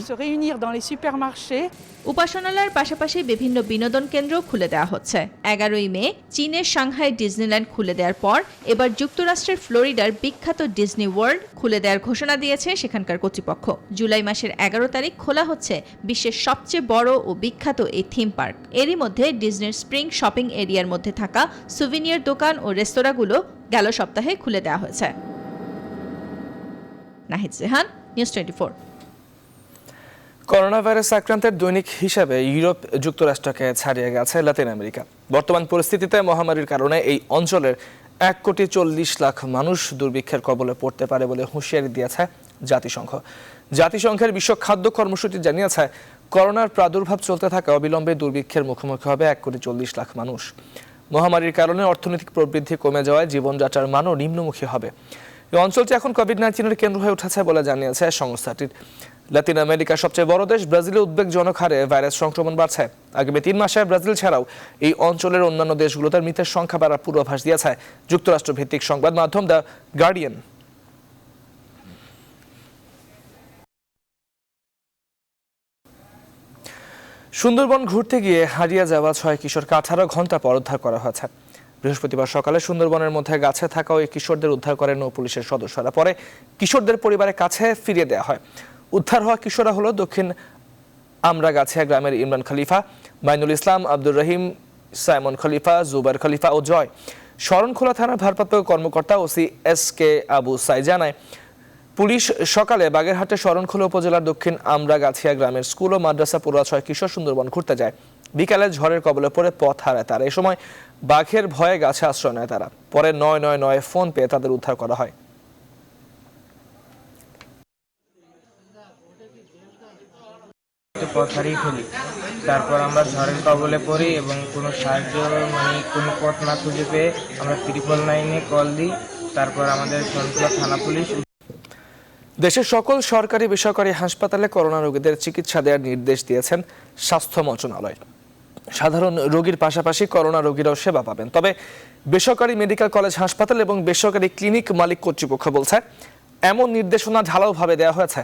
উপাসনালয়ের পাশাপাশি বিভিন্ন বিনোদন কেন্দ্র খুলে দেওয়া হচ্ছে। 11ই মে চীনের সাংহাই ডিজনিল্যান্ড খুলে দেওয়ার পর এবার যুক্তরাষ্ট্রের ফ্লোরিডার বিখ্যাত ডিজনি ওয়ার্ল্ড খুলে দেওয়ার ঘোষণা দিয়েছে সেখানকার কর্তৃপক্ষ। জুলাই মাসের 11 তারিখ খোলা হচ্ছে বিশ্বের সবচেয়ে বড় ও বিখ্যাত এই থিম পার্ক। এরই মধ্যে ডিজনির স্প্রিং শপিং এরিয়ার মধ্যে থাকা সুভিনিয়ার দোকান ও রেস্তোরাঁগুলো গেল সপ্তাহে খুলে দেওয়া হয়েছে। Nahid Jehan, news 24। Corona virus আক্রান্তের দৈনিক হিসাবে ইউরোপ যুক্তরাষ্ট্রকে ছাড়িয়ে গেছে লাতিন আমেরিকা। বর্তমান পরিস্থিতিতে মহামারীর কারণে এই অঞ্চলের 1,40,00,000 মানুষ দুর্ভিক্ষের কবলে পড়তে পারে বলে হুঁশিয়ারি দিয়েছে জাতিসংঘ। জাতিসংঘের বিশ্ব খাদ্য কর্মসূচি জানিয়েছে, করোনার প্রাদুর্ভাব চলতে থাকা অবিলম্বে দুর্ভিক্ষের মুখোমুখি হবে 1,40,00,000 মানুষ। মহামারীর কারণে অর্থনৈতিক প্রবৃদ্ধি কমে যাওয়ায় জীবনযাত্রার মানও নিম্নমুখী হবে। এই অঞ্চলটি এখন কোভিড-19 কেন্দ্র হয়ে উঠেছে বলে জানিয়েছে সংস্থাটির। লাতিন আমেরিকার সবচেয়ে বড় দেশ ব্রাজিলে উদ্বেগজনক হারে ভাইরাস সংক্রমণ বাড়ছে। আগামী 3 মাসে ব্রাজিল ছাড়াও এই অঞ্চলের অন্যান্য দেশগুলোতে মৃতের সংখ্যা বাড়ার পূর্বাভাস দিয়েছে যুক্তরাষ্ট্র ভিত্তিক সংবাদ মাধ্যম দ্য গার্ডিয়ান। সুন্দরবন ঘুরতে গিয়ে হারিয়ে যাওয়া 6 কিশোরকে 18 ঘন্টা পর উদ্ধার করা হয়েছে। বৃহস্পতিবার সকালে সুন্দরবনের মধ্যে গাছে থাকা ওই কিশোরদের উদ্ধার করেন নৌ পুলিশের সদস্যরা। পরে কিশোরদের পরিবারের কাছে ফিরিয়ে দেওয়া হয়। উদ্ধার হওয়া কিশোররা হলো দক্ষিণ আমরাগাছিয়া গ্রামের ইমরান খলিফা, মাইনুল ইসলাম, আব্দুর রহিম, সাইমন খলিফা, জুবাইর খলিফা ও জয়। শরণখোলা থানার ভারপ্রাপ্ত কর্মকর্তা ওসি SK আবু সাই জানায়, পুলিশ সকালে বাগেরহাটের শরণখোলা উপজেলার দক্ষিণ আমরাগাছিয়া গ্রামের স্কুল ও মাদ্রাসা পড়ুয়া 6 কিশোর সুন্দরবন ঘুরতে যায়। বিকালে ঝড়ের কবলে পড়ে পথ হারায় তারা। এই সময় বাঘের ভয়ে গাছে আশ্রয় নেয় তারা। পরে 999 ফোন পেয়ে তাদের উদ্ধার করা হয়। পথ হারিয়ে ফেলি, তারপর আমরা ঝড়ের কবলে পড়ি এবং কোনো সাহায্য কোনো পথ না খুঁজে পেয়ে আমরা 999 কল দিই। তারপর আমাদের শরণখোলা থানা পুলিশ। দেশের সকল সরকারি বেসরকারি হাসপাতালে করোনা রোগীদের চিকিৎসা দেওয়ার নির্দেশ দিয়েছেন স্বাস্থ্য মন্ত্রণালয়। সাধারণ রোগীর পাশাপাশি করোনা রোগীরাও সেবা পাবেন। তবে বেসরকারি মেডিকেল কলেজ হাসপাতাল এবং বেসরকারি ক্লিনিক মালিক কর্তৃপক্ষ বলছে এমন নির্দেশনা ঢালাওভাবে দেওয়া হয়েছে।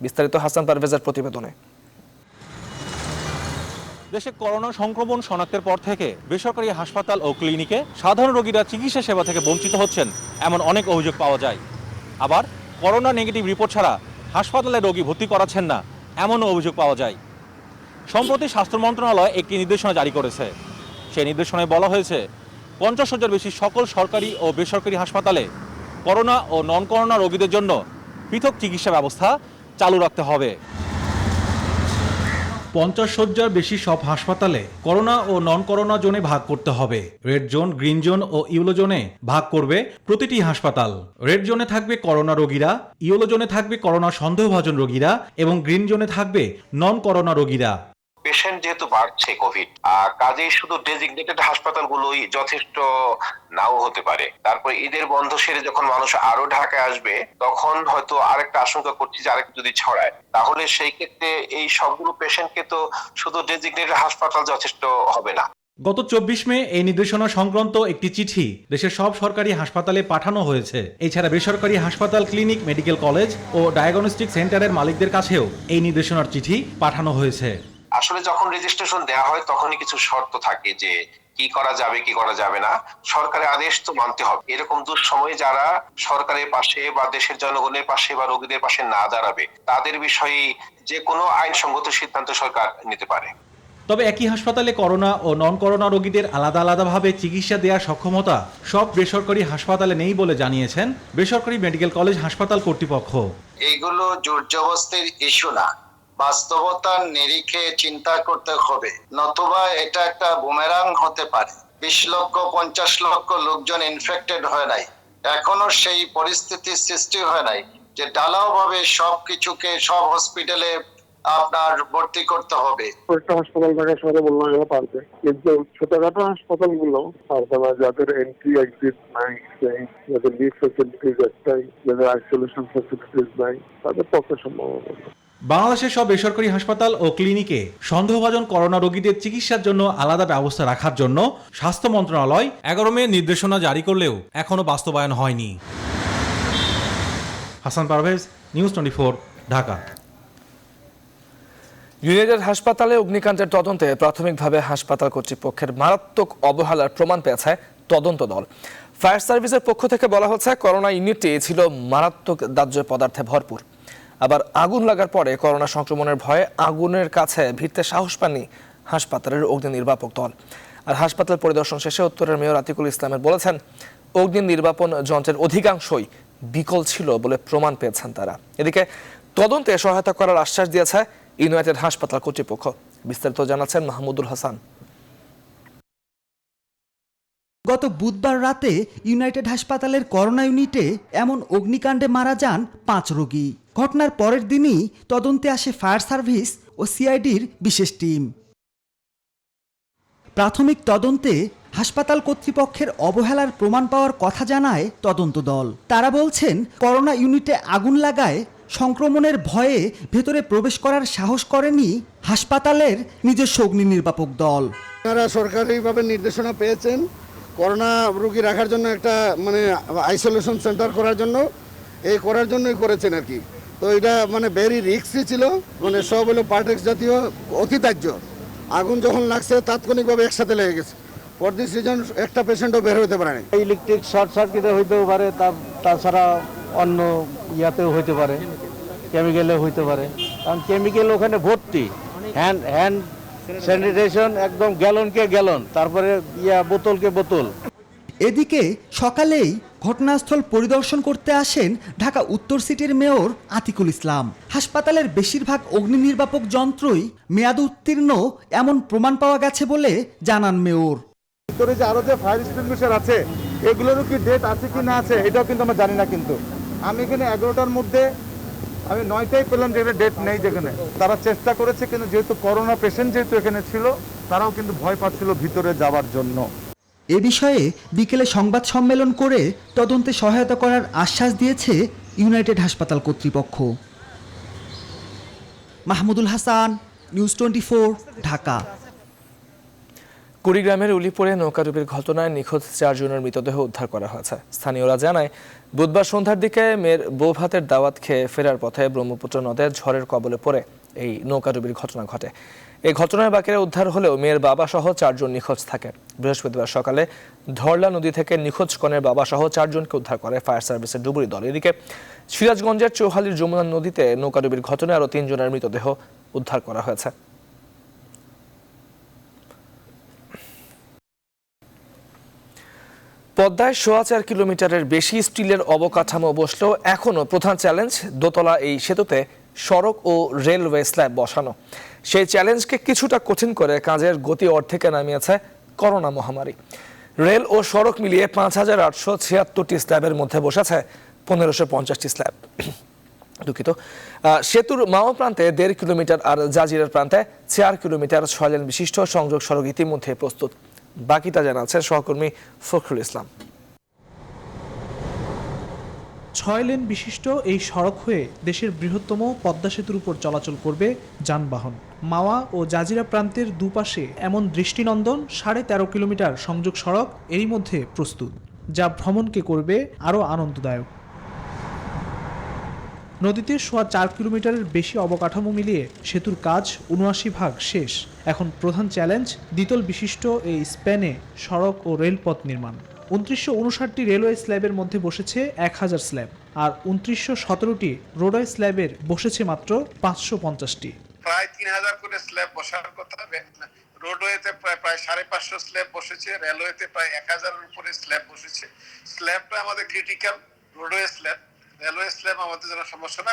বিস্তারিত হাসান পারভেজের প্রতিবেদনে। দেশে করোনা সংক্রমণ শনাক্তের পর থেকে বেসরকারি হাসপাতাল ও ক্লিনিকে সাধারণ রোগীরা চিকিৎসা সেবা থেকে বঞ্চিত হচ্ছেন এমন অনেক অভিযোগ পাওয়া যায়। আবার করোনা নেগেটিভ রিপোর্ট ছাড়া হাসপাতালে রোগী ভর্তি করাচ্ছেন না এমনও অভিযোগ পাওয়া যায়। সম্প্রতি স্বাস্থ্য মন্ত্রণালয় একটি নির্দেশনা জারি করেছে। সেই নির্দেশনায় বলা হয়েছে 50,000 বেশি সকল সরকারি ও বেসরকারি হাসপাতালে করোনা ও নন করোনা রোগীদের জন্য পৃথক চিকিৎসা ব্যবস্থা চালু রাখতে হবে। 50,000 বেশি সব হাসপাতালে করোনা ও নন করোনা জোনে ভাগ করতে হবে। রেড জোন, গ্রিন জোন ও ইয়েলো জোনে ভাগ করবে প্রতিটি হাসপাতাল। রেড জোনে থাকবে করোনা রোগীরা, ইয়েলো জোনে থাকবে করোনা সন্দেহভাজন রোগীরা এবং গ্রিন জোনে থাকবে নন করোনা রোগীরা। পেশেন্ট যেহেতু বাড়ছে কোভিড, কাজেই শুধু ডেজিগনেটেড হাসপাতালগুলোই যথেষ্ট নাও হতে পারে। তারপর ঈদের বন্ধ সেরে যখন মানুষ আরো ঢাকায় আসবে তখন হয়তো আরেকটা আশঙ্কা করছি যে আরেকটা যদি ছড়ায়, তাহলে সেই ক্ষেত্রে এই সবগুলো পেশেন্টকে তো শুধু ডেজিগনেটেড হাসপাতাল যথেষ্ট হবে না। গত 24 মে এই নির্দেশনা সংক্রান্ত একটি চিঠি দেশের সব সরকারি হাসপাতালে পাঠানো হয়েছে। এছাড়া বেসরকারি হাসপাতাল, ক্লিনিক, মেডিকেল কলেজ ও ডায়াগনস্টিক সেন্টারের মালিকদের কাছেও এই নির্দেশনার চিঠি পাঠানো হয়েছে। আসলে যখন রেজিস্ট্রেশন দেওয়া হয় তখনই কিছু শর্ত থাকে যে কি করা যাবে কি করা যাবে না। সরকারের আদেশ তো মানতে হবে। এরকম দুঃসময়ে যারা সরকারের পাশে বা দেশের জনগণের পাশে বা রোগীদের পাশে না দাঁড়াবে তাদের বিষয়ে যে কোনো আইনসঙ্গত সিদ্ধান্ত সরকার নিতে পারে। তবে একই হাসপাতালে করোনা ও নন করোনা রোগীদের আলাদা আলাদাভাবে চিকিৎসা দেওয়ার সক্ষমতা সব বেসরকারি হাসপাতালে নেই বলে জানিয়েছেন বেসরকারি মেডিকেল কলেজ হাসপাতাল কর্তৃপক্ষ। এইগুলো জোরজবস্তির ইস্যু না, বাস্তবতার নিরিখে চিন্তা করতে হবে, নতুবা এটা একটা বুমেরাং হতে পারে। 20 লক্ষ 50 লক্ষ লোকজন ইনফেক্টেড হয় নাই, এখনো সেই পরিস্থিতির সৃষ্টি হয় নাই যে ঢালাও ভাবে সবকিছুকে সব হসপিটালে আপনার ভর্তি করতে হবে। একটা হাসপাতাল ঢাকা শহরে বললাম এরা পারবে, কিন্তু ছোটখাটো হাসপাতালগুলো পারবে না, যাদের এন্ট্রি এক্সিট নাই, যাদের লিফট ফ্যাসিলিটিস একটাই, যাদের আইসোলেশন ফ্যাসিলিটিস নাই, তাদের পক্ষে সম্ভব হবে না। বাংলাদেশের সব বেসরকারি হাসপাতাল ও ক্লিনিকে সন্দেহভাজন করোনা রোগীদের চিকিৎসার জন্য আলাদা ব্যবস্থা রাখার জন্য স্বাস্থ্য মন্ত্রণালয় 11 মে নির্দেশনা জারি করলেও এখনো বাস্তবায়ন হয়নি। হাসান পারভেজ, নিউজ 24, ঢাকা। ইউনাইটেড হাসপাতালে অগ্নিকাণ্ডের তদন্তে প্রাথমিকভাবে হাসপাতাল কর্তৃপক্ষের মারাত্মক অবহেলার প্রমাণ পেয়েছে তদন্ত দল। ফায়ার সার্ভিসের পক্ষ থেকে বলা হচ্ছে করোনা ইউনিটটি ছিল মারাত্মক দাহ্য পদার্থে ভরপুর। আবার আগুন লাগার পরে করোনা সংক্রমণের ভয়ে আগুনের কাছে ভিড়তে সাহস পাননি হাসপাতালের অগ্নি নির্বাপক দল। আর হাসপাতাল পরিদর্শন শেষে উত্তরের মেয়র আতিকুল ইসলামের বলেছেন অগ্নি নির্বাপন যন্ত্রের অধিকাংশই বিকল ছিল বলে প্রমাণ পেয়েছেন তারা। এদিকে তদন্তে সহায়তা করার আশ্বাস দিয়েছে ইউনাইটেড হাসপাতাল কর্তৃপক্ষ। বিস্তারিত জানাচ্ছেন মাহমুদুল হাসান। গত বুধবার রাতে ইউনাইটেড হাসপাতালের করোনা ইউনিটে এমন অগ্নিকাণ্ডে মারা যান 5 রোগী। ঘটনার পরের দিনই তদন্তে আসে ফায়ার সার্ভিস ও সিআইডির বিশেষ টিম। প্রাথমিক তদন্তে হাসপাতাল কর্তৃপক্ষের অবহেলার প্রমাণ পাওয়ার কথা জানায় তদন্ত দল। তারা বলছেন, করোনা ইউনিটে আগুন লাগায় সংক্রমণের ভয়ে ভেতরে প্রবেশ করার সাহস করেনি হাসপাতালের নিজস্ব অগ্নি নির্বাপক দল। আপনারা সরকারিভাবে নির্দেশনা পেয়েছেন করোনা রোগী রাখার জন্য একটা মানে আইসোলেশন সেন্টার করার জন্যই করেছেন আর কি। তো এটা মানে ভেরি রিস্কি ছিল, মানে সব হলো পার্টেক্স জাতীয় অতিতাজ্য। আগুন যখন লাগছে তাৎক্ষণিকভাবে একসাথে লেগে গেছে। ফর দিস রিজন একটা পেশেন্টও বের হতে পারে না। ইলেকট্রিক শর্ট সার্কিটে হইতেও পারে, তাছাড়া অন্য ইয়াতেও হইতে পারে, কেমিক্যালে হইতে পারে, কারণ কেমিক্যাল ওখানে ভর্তি। হ্যান্ড স্যানিটেশন একদম গ্যালনকে গ্যালন, তারপরে বোতলকে বোতল। এদিকে সকালেই ঘটনাস্থল পরিদর্শন করতে আসেন ঢাকা উত্তর সিটির মেয়র আতিকুল ইসলাম। হাসপাতালের বেশিরভাগ অগ্নি নির্বাপক যন্ত্রই মেয়াদ উত্তীর্ণ এমন প্রমাণ পাওয়া গেছে বলে জানান মেয়র। ভিতরে যে আরো যে ফায়ার এক্সটিংগুইশার আছে এগুলোরও কি ডেট আছে কি না আছে এটাও কিন্তু আমরা জানি না। কিন্তু আমি এখানে 11টার মধ্যে আমি 9টাই পেলাম যে ডেট নেই যেখানে। তারা চেষ্টা করেছে, কিন্তু যেহেতু করোনা পেশেন্ট যেহেতু এখানে ছিল, তারাও কিন্তু ভয় পাচ্ছিল ভিতরে যাওয়ার জন্য। এ বিষয়ে বিকেলে সংবাদ সম্মেলন করে তদন্তে সহায়তা করার আশ্বাস দিয়েছে ইউনাইটেড হাসপাতাল কর্তৃপক্ষ। মাহমুদুল হাসান, নিউজ 24, ঢাকা। কুড়িগ্রামের উলিপুরে নৌকাডুবির ঘটনায় নিখোঁজ 4 জনের মৃতদেহ উদ্ধার করা হয়েছে। স্থানীয়রা জানায়, বুধবার সন্ধ্যার দিকে মেয়ের বউ ভাতের দাওয়াত খেয়ে ফেরার পথে ব্রহ্মপুত্র নদে ঝড়ের কবলে পড়ে এই নৌকাডুবির ঘটনা ঘটে। এই ঘটনায় বাকিরা উদ্ধার হলেও মেয়ের বাবা সহ 4 জন নিখোঁজ থাকে। বৃহস্পতিবার সকালে ধরলা নদী থেকে নিখোঁজ কনের বাবা সহ 4 জনকে উদ্ধার করে ফায়ার সার্ভিসের ডুবুরি দল। এদিকে সিরাজগঞ্জের চৌহালির যমুনা নদীতে নৌকাডুবির ঘটনায় আরও 3 জনের মৃতদেহ উদ্ধার করা হয়েছে। পদ্মায় 4.25 কিলোমিটারের বেশি স্টিলের অবকাঠামো বসলেও এখনও প্রধান চ্যালেঞ্জ দোতলা এই সেতুতে সড়ক ও রেলওয়ে স্ল্যাব বসানো। সেই চ্যালেঞ্জকে কিছুটা কঠিন করে কাজের গতি অর্ধেকে নামিয়েছে করোনা মহামারী। রেল ও সড়ক মিলিয়ে 5,876টি স্ল্যাবের মধ্যে বসেছে 1,550টি স্ল্যাব। দুঃখিত। সেতুর মাওয়া প্রান্তে 1.5 কিলোমিটার আর জাজিরার প্রান্তে 4 কিলোমিটার 6 লেন বিশিষ্ট সংযোগ সড়ক ইতিমধ্যে প্রস্তুত। বাকিটা জানাচ্ছেন সহকর্মী ফখরুল ইসলাম। 6 লেন বিশিষ্ট এই সড়ক হয়ে দেশের বৃহত্তম পদ্মা সেতুর উপর চলাচল করবে যানবাহন। মাওয়া ও জাজিরা প্রান্তের দুপাশে এমন দৃষ্টিনন্দন 13.5 কিলোমিটার সংযোগ সড়ক এরই মধ্যে প্রস্তুত, যা ভ্রমণকে করবে আরও আনন্দদায়ক। নদীতে 4 কিলোমিটারের বেশি অবকাঠামো মিলিয়ে সেতুর কাজ 79% শেষ। এখন প্রধান চ্যালেঞ্জ দ্বিতল বিশিষ্ট এই স্প্যানে সড়ক ও রেলপথ নির্মাণ। 2959টি রেলওয়ে স্ল্যাবের মধ্যে বসেছে 1000 স্ল্যাব, আর 2917টি রোডওয়ে স্ল্যাবের বসেছে মাত্র 550টি। প্রায় 3000 করে স্ল্যাব বসার কথা। রোডওয়েতে প্রায় 550 স্ল্যাব বসেছে, রেলওয়েতে প্রায় 1000-এর উপরে স্ল্যাব বসেছে। স্ল্যাবটা আমাদের critical, roadway slab. Railway slab আমাদের জন্য সমস্যা না।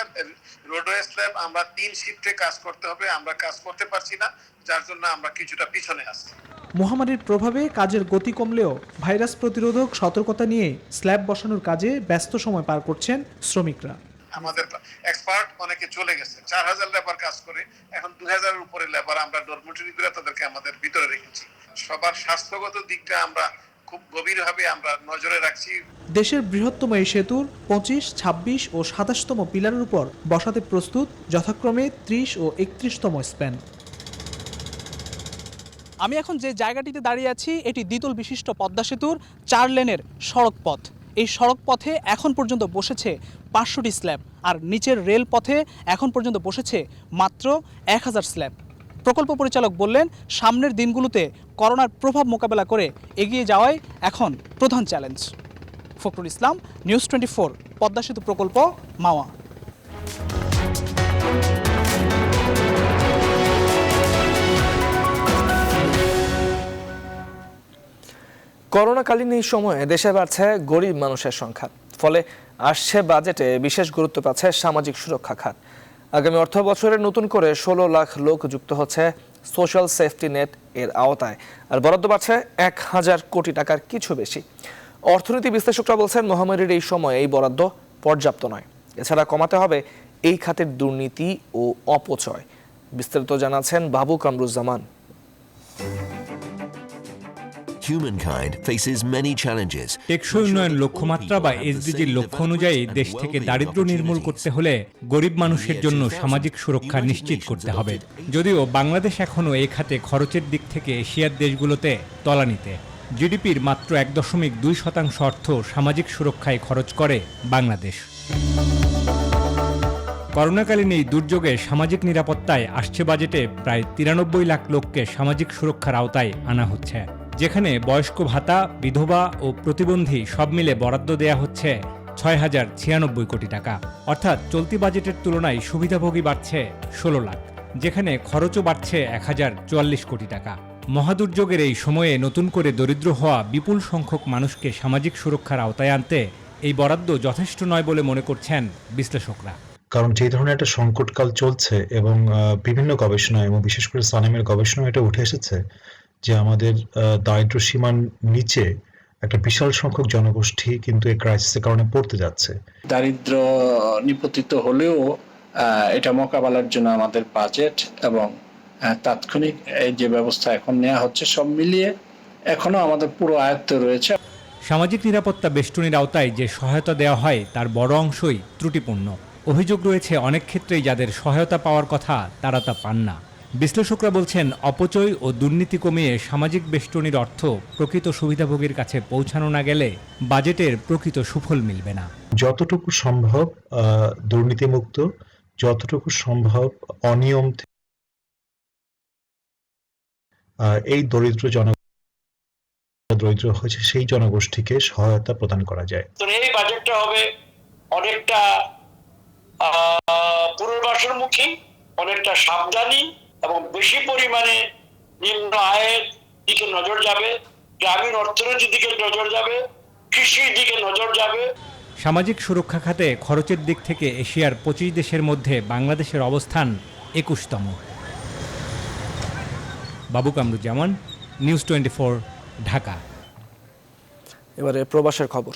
রোডওয়ে স্ল্যাব আমরা 3 শিফটে কাজ করতে হবে, আমরা কাজ করতে পারছি না, যার জন্য আমরা কিছুটা পিছনে আছি। মহামারীর প্রভাবে কাজের গতি কমলেও ভাইরাস প্রতিরোধক সতর্কতা নিয়ে স্ল্যাব বসানোর কাজে ব্যস্ত সময় পার করছেন শ্রমিকরা। আমাদের এক্সপার্ট অনেকে চলে গেছে, 4000 লেবার কাজ করে, এখন 2000-এর উপরে লেবার আমরা ডরমিটরি করে তাদেরকে আমাদের ভিতরে রেখেছি। সবার স্বাস্থ্যগত দিকটা আমরা খুব গভীরভাবে আমরা নজরে রাখছি। দেশের বৃহত্তম এই সেতুর 25, 26 ও 27তম পিলারের উপর বসাতে প্রস্তুত যথাক্রমে 30 ও 31তম স্প্যান। আমি এখন যে জায়গাটিতে দাঁড়িয়ে আছি এটি দ্বিতল বিশিষ্ট পদ্মা সেতুর 4 লেনের সড়ক পথ। এই সড়ক পথে এখন পর্যন্ত বসেছে 500টি স্ল্যাব, আর নিচের রেল পথে এখন পর্যন্ত বসেছে মাত্র 1000 স্ল্যাব। প্রকল্প পরিচালক বললেন, সামনের দিনগুলোতে করোনার প্রভাব মোকাবেলা করে এগিয়ে যাওয়াই এখন প্রধান চ্যালেঞ্জ। ফখরুল ইসলাম, নিউজ 24, পদ্মা সেতু প্রকল্প, মাওয়া। করোনাকালীন এই সময়ে দেশে বাড়ছে গরিব মানুষের সংখ্যা, ফলে আসছে বাজেটে বিশেষ গুরুত্ব পাচ্ছে সামাজিক সুরক্ষা খাত। আগামী অর্থ বছরে নতুন করে 16 লাখ লোক যুক্ত হচ্ছে সোশ্যাল সেফটি নেট এর আওতায়, আর বরাদ্দ বাড়ছে 1000 কোটি টাকার কিছু বেশি। অর্থনীতি বিশ্লেষকরা বলছেন, মহামারীর এই সময়ে এই বরাদ্দ পর্যাপ্ত নয়। এছাড়া কমাতে হবে এই খাতের দুর্নীতি ও অপচয়। বিস্তারিত জানাচ্ছেন বাবু Kamruzzaman. humankind faces many challenges. টেকসই উন্নয়ন লক্ষ্যমাত্রা বা এসডিজির লক্ষ্য অনুযায়ী দেশ থেকে দারিদ্র্য নির্মূল করতে হলে গরিব মানুষের জন্য সামাজিক সুরক্ষা নিশ্চিত করতে হবে। যদিও বাংলাদেশ এখনও এই খাতে খরচের দিক থেকে এশিয়ার দেশগুলোতে তলানিতে। জিডিপির মাত্র 1.2% অর্থ সামাজিক সুরক্ষায় খরচ করে বাংলাদেশ। করোনাকালীন এই দুর্যোগে সামাজিক নিরাপত্তায় আসছে বাজেটে প্রায় 93 লাখ লোককে সামাজিক সুরক্ষার আওতায় আনা হচ্ছে, যেখানে বয়স্ক ভাতা, বিধবা ও প্রতিবন্ধী সব মিলে বরাদ্দ দেয়া হচ্ছে 6,096 কোটি টাকা। অর্থাৎ চলতি বাজেটের তুলনায় সুবিধাভোগী বাড়ছে 16 লাখ, যেখানে খরচও বাড়ছে 1,044 কোটি টাকা। মহাদুর্যোগের এই সময়ে নতুন করে দরিদ্র হওয়া বিপুল সংখ্যক মানুষকে সামাজিক সুরক্ষার আওতায় আনতে এই বরাদ্দ যথেষ্ট নয় বলে মনে করছেন বিশ্লেষকরা। কারণ যে ধরনের একটা সংকটকাল চলছে এবং বিভিন্ন গবেষণা এবং বিশেষ করে সানেমের গবেষণা এটা উঠে এসেছে যে আমাদের দারিদ্র সীমার নিচে একটা বিশাল সংখ্যক জনগোষ্ঠী কিন্তু এই ক্রাইসিসের কারণে পড়তে যাচ্ছে। দারিদ্র নিপতিত হলেও এটা মোকাবেলার জন্য আমাদের বাজেট এবং তাৎক্ষণিক এই যে ব্যবস্থা এখন নেওয়া হচ্ছে সব মিলিয়ে এখনো আমাদের পুরো আয়ত্তে রয়েছে। সামাজিক নিরাপত্তা বেষ্টনীর আওতায় যে সহায়তা দেওয়া হয় তার বড় অংশই ত্রুটিপূর্ণ। অভিযোগ রয়েছে অনেক ক্ষেত্রেই যাদের সহায়তা পাওয়ার কথা তারা তা পান না। বিশ্লেষকরা বলছেন, অপচয় ও দুর্নীতি কমিয়ে সামাজিক বেষ্টনীর অর্থ প্রকৃত সুবিধাভোগীর কাছে পৌঁছানো না গেলে বাজেটের প্রকৃত সুফল মিলবে না। যতটুকু সম্ভব দুর্নীতিমুক্ত, যতটুকু সম্ভব অনিয়ম এই দরিদ্র হয়েছে সেই জনগোষ্ঠীকে সহায়তা প্রদান করা যায়। তো এই বাজেটটা হবে অনেকটা পুনর্বাসনমুখী, অনেকটা সাবধানী এবং বেশি পরিমাণে নিম্ন আয়ের দিকে নজর যাবে, গ্রামীণ অর্থনীতির দিকে নজর যাবে, কৃষির দিকে নজর যাবে। সামাজিক সুরক্ষা খাতে খরচের দিক থেকে এশিয়ার 25 দেশের মধ্যে বাংলাদেশের অবস্থান 21তম। বাবু কামরুজ্জামান, নিউজ 24, ঢাকা। এবারে প্রবাসের খবর।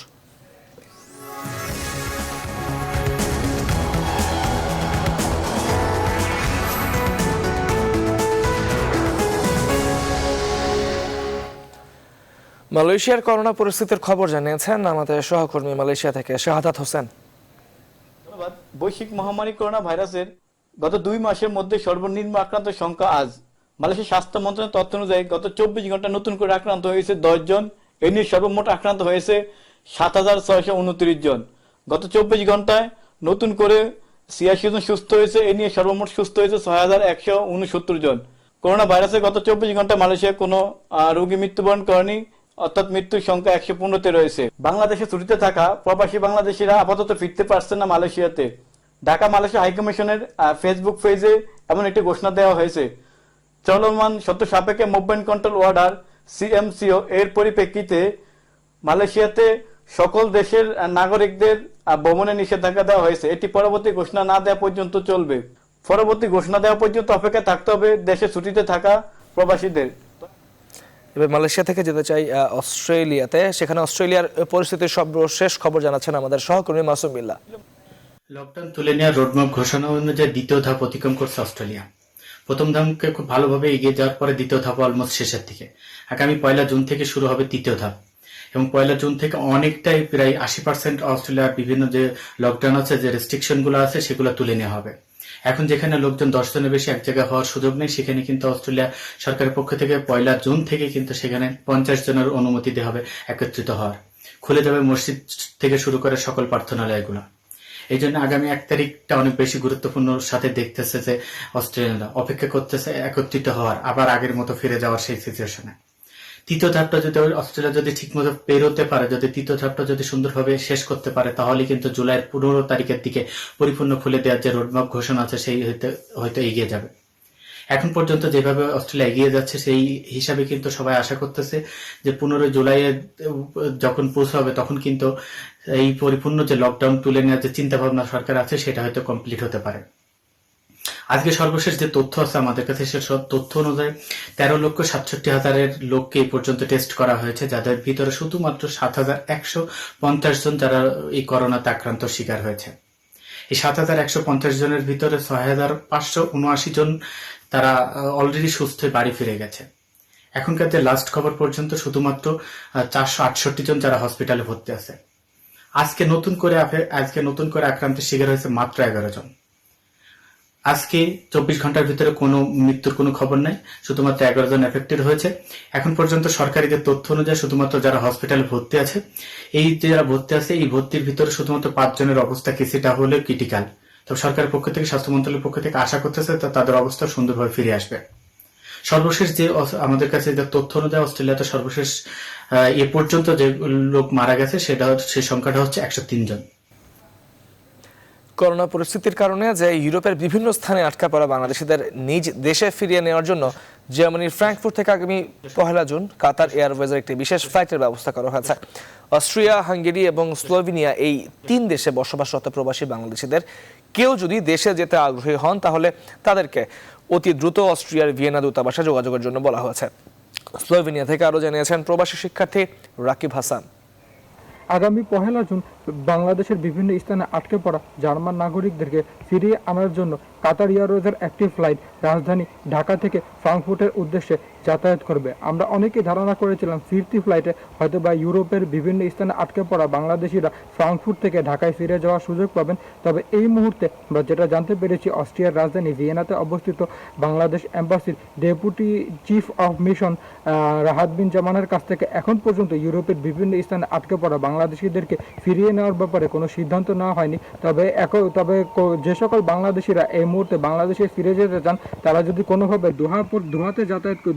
মালয়েশিয়ার করোনা পরিস্থিতির খবর জানিয়েছেন আমাদের সহকর্মী মালয়েশিয়া থেকে শাহাদাত হোসেন। ধন্যবাদ। বৈশ্বিক মহামারী করোনা ভাইরাসের গত 2 মাসের মধ্যে সর্বনিম্ন আক্রান্ত সংখ্যা আজ। মালয়েশিয়ার স্বাস্থ্য মন্ত্রণালয়ের তথ্য অনুযায়ী গত 24 ঘন্টা নতুন করে আক্রান্ত হয়েছে 10 জন। এ নিয়ে সর্বমোট আক্রান্ত হয়েছে 7,629 জন। গত 24 ঘন্টায় নতুন করে 86 জন সুস্থ হয়েছে। এ নিয়ে সর্বমোট সুস্থ হয়েছে 6,169 জন। করোনা ভাইরাসে গত 24 ঘন্টায় মালয়েশিয়ায় কোনো রোগী মৃত্যুবরণ করেনি, অর্থাৎ মৃত্যুর সংখ্যা 115-তে রয়েছে। বাংলাদেশে ছুটিতে থাকা প্রবাসী বাংলাদেশিরা আপাতত ফিরতে পারছে না মালয়েশিয়াতে। ঢাকা মালয়েশিয়া হাইকমিশনের ফেসবুক পেজে এমন একটি ঘোষণা দেওয়া হয়েছে। চলমান শর্ত সাপেক্ষে মুভমেন্ট কন্ট্রোল অর্ডার CMCO এর পরিপ্রেক্ষিতে মালয়েশিয়াতে সকল দেশের নাগরিকদের ভ্রমণে নিষেধাজ্ঞা দেওয়া হয়েছে। এটি পরবর্তী ঘোষণা না দেওয়া পর্যন্ত চলবে। পরবর্তী ঘোষণা দেওয়া পর্যন্ত অপেক্ষা থাকতে হবে দেশে ছুটিতে থাকা প্রবাসীদের। এবার মালয়েশিয়া থেকে যেতে চাই অস্ট্রেলিয়াতে। সেখানে অস্ট্রেলিয়ার পরিস্থিতির সর্বশেষ খবর জানাচ্ছেন আমাদের সহকর্মী মাসুম বিল্লাহ। লকডাউন তুলে নেওয়ার রোডম্যাপ ঘোষণা অনুযায়ী দ্বিতীয় ধাপ অতিক্রম করছে অস্ট্রেলিয়া। প্রথম ধাপকে খুব ভালোভাবে এগিয়ে যাওয়ার পরে দ্বিতীয় ধাপ অলমোস্ট শেষের দিকে। আগামী 1 জুন থেকে শুরু হবে তৃতীয় ধাপ এবং 1 জুন থেকে অনেকটাই প্রায় 80% অস্ট্রেলিয়ার বিভিন্ন যে লকডাউন আছে, যে রেস্ট্রিকশন গুলো আছে সেগুলো তুলে নেওয়া হবে। এখন যেখানে লোকজন 10 জনের বেশি এক জায়গায় হওয়ার সুযোগ নেই, সেখানে কিন্তু অস্ট্রেলিয়া সরকারের পক্ষ থেকে 1 জুন থেকে কিন্তু সেখানে 50 জনের অনুমতি দেওয়া হবে একত্রিত হওয়ার। খুলে যাবে মসজিদ থেকে শুরু করে সকল প্রার্থনালয়গুলো। এই জন্য আগামী 1 তারিখটা অনেক বেশি গুরুত্বপূর্ণ সাথে দেখতেছে যে অস্ট্রেলিয়ানরা অপেক্ষা করতেছে একত্রিত হওয়ার, আবার আগের মতো ফিরে যাওয়ার সেই সিচুয়েশনে। তৃতীয় ধাপটা যদি অস্ট্রেলিয়া যদি ঠিকমতো পেরোতে পারে, যদি তৃতীয় ধাপটা যদি সুন্দরভাবে শেষ করতে পারে, তাহলে কিন্তু জুলাইয়ের 15 তারিখের দিকে পরিপূর্ণ খুলে দেওয়ার যে রোডম্যাপ ঘোষণা আছে সেই হয়তো এগিয়ে যাবে। এখন পর্যন্ত যেভাবে অস্ট্রেলিয়া এগিয়ে যাচ্ছে সেই হিসাবে কিন্তু সবাই আশা করতেছে যে 15 জুলাইয়ে যখন পৌঁছাবে তখন কিন্তু এই পরিপূর্ণ যে লকডাউন তুলে নেওয়ার যে চিন্তা ভাবনা সরকার আছে সেটা হয়তো কমপ্লিট হতে পারে। আজকে সর্বশেষ যে তথ্য আছে আমাদের কাছে, সেসব তথ্য অনুযায়ী 13,67,000 লোককে এই পর্যন্ত টেস্ট করা হয়েছে, যাদের ভিতরে শুধুমাত্র 7,150 জন যারা এই করোনাতে আক্রান্ত শিকার হয়েছে। এই 7,150 জনের ভিতরে 6,579 জন তারা অলরেডি সুস্থ বাড়ি ফিরে গেছে। এখনকার যে লাস্ট খবর পর্যন্ত শুধুমাত্র 468 জন যারা হসপিটালে ভর্তি আছে। আজকে নতুন করে আক্রান্তের শিকার হয়েছে মাত্র 11 জন। আজকে 24 ঘন্টার ভিতরে কোনো মৃত্যুর কোনো খবর নাই, শুধুমাত্র 11 জন এফেক্টেড হয়েছে। এখন পর্যন্ত সরকারি যে তথ্য অনুযায়ী শুধুমাত্র যারা হসপিটালে ভর্তি আছে, এই যে যারা ভর্তি আছে এই ভর্তির ভিতরে শুধুমাত্র 5 জনের অবস্থা কিছুটা হলে ক্রিটিক্যাল। তবে সরকারের পক্ষ থেকে, স্বাস্থ্য মন্ত্রণালয়ের পক্ষ থেকে আশা করতেছে তাদের অবস্থা সুন্দরভাবে ফিরে আসবে। সর্বশেষ যে আমাদের কাছে যে তথ্য অনুযায়ী অস্ট্রেলিয়াতে সর্বশেষ এ পর্যন্ত যে লোক মারা গেছে সেই সংখ্যাটা হচ্ছে 103 জন। করোনা পরিস্থিতির কারণে যে ইউরোপের বিভিন্ন স্থানে আটকা পড়া বাংলাদেশিদের নিজ দেশে ফিরিয়ে নেওয়ার জন্য জার্মানির ফ্র্যাঙ্কফুর্ট থেকে আগামী 1 জুন কাতার এয়ারওয়েজের একটি বিশেষ ফ্লাইটের ব্যবস্থা করা হয়েছে। অস্ট্রিয়া, হাঙ্গেরি এবং স্লোভেনিয়া এই 3 দেশে বসবাসরত প্রবাসী বাংলাদেশিদের কেউ যদি দেশে যেতে আগ্রহী হন তাহলে তাদেরকে অতি দ্রুত অস্ট্রিয়ার ভিয়েনা দূতাবাসে যোগাযোগের জন্য বলা হয়েছে। স্লোভেনিয়া থেকে আরো জানিয়েছেন প্রবাসী শিক্ষার্থী রাকিব হাসান। আগামী 1 জুন বাংলাদেশের বিভিন্ন স্থানে আটকে পড়া জার্মান নাগরিকদেরকে ফিরিয়ে আনার জন্য কাতার এয়ারওয়েজের একটি ফ্লাইট রাজধানী ঢাকা থেকে ফ্রাঙ্কফুর্টের উদ্দেশ্যে যাতায়াত করবে। আমরা অনেকেই ধারণা করেছিলাম ফিরতি ফ্লাইটে হয়তো বা ইউরোপের বিভিন্ন স্থানে আটকে পড়া বাংলাদেশিরা ফ্রাঙ্কফুর্ট থেকে ঢাকায় ফিরে যাওয়ার সুযোগ পাবেন। তবে এই মুহূর্তে আমরা যেটা জানতে পেরেছি, অস্ট্রিয়ার রাজধানী ভিয়েনাতে অবস্থিত বাংলাদেশ এম্বাসির deputy chief of mission Rahat Bin জামানের কাছ থেকে এখন পর্যন্ত ইউরোপের বিভিন্ন স্থানে আটকে পড়া বাংলাদেশিদেরকে ফিরিয়ে নেওয়ার ব্যাপারে কোনো সিদ্ধান্ত নেওয়া হয়নি। তবে যে সকল বাংলাদেশিরা এই মুহূর্তে বাংলাদেশে ফিরে যেতে চান তারা যদি কোনোভাবে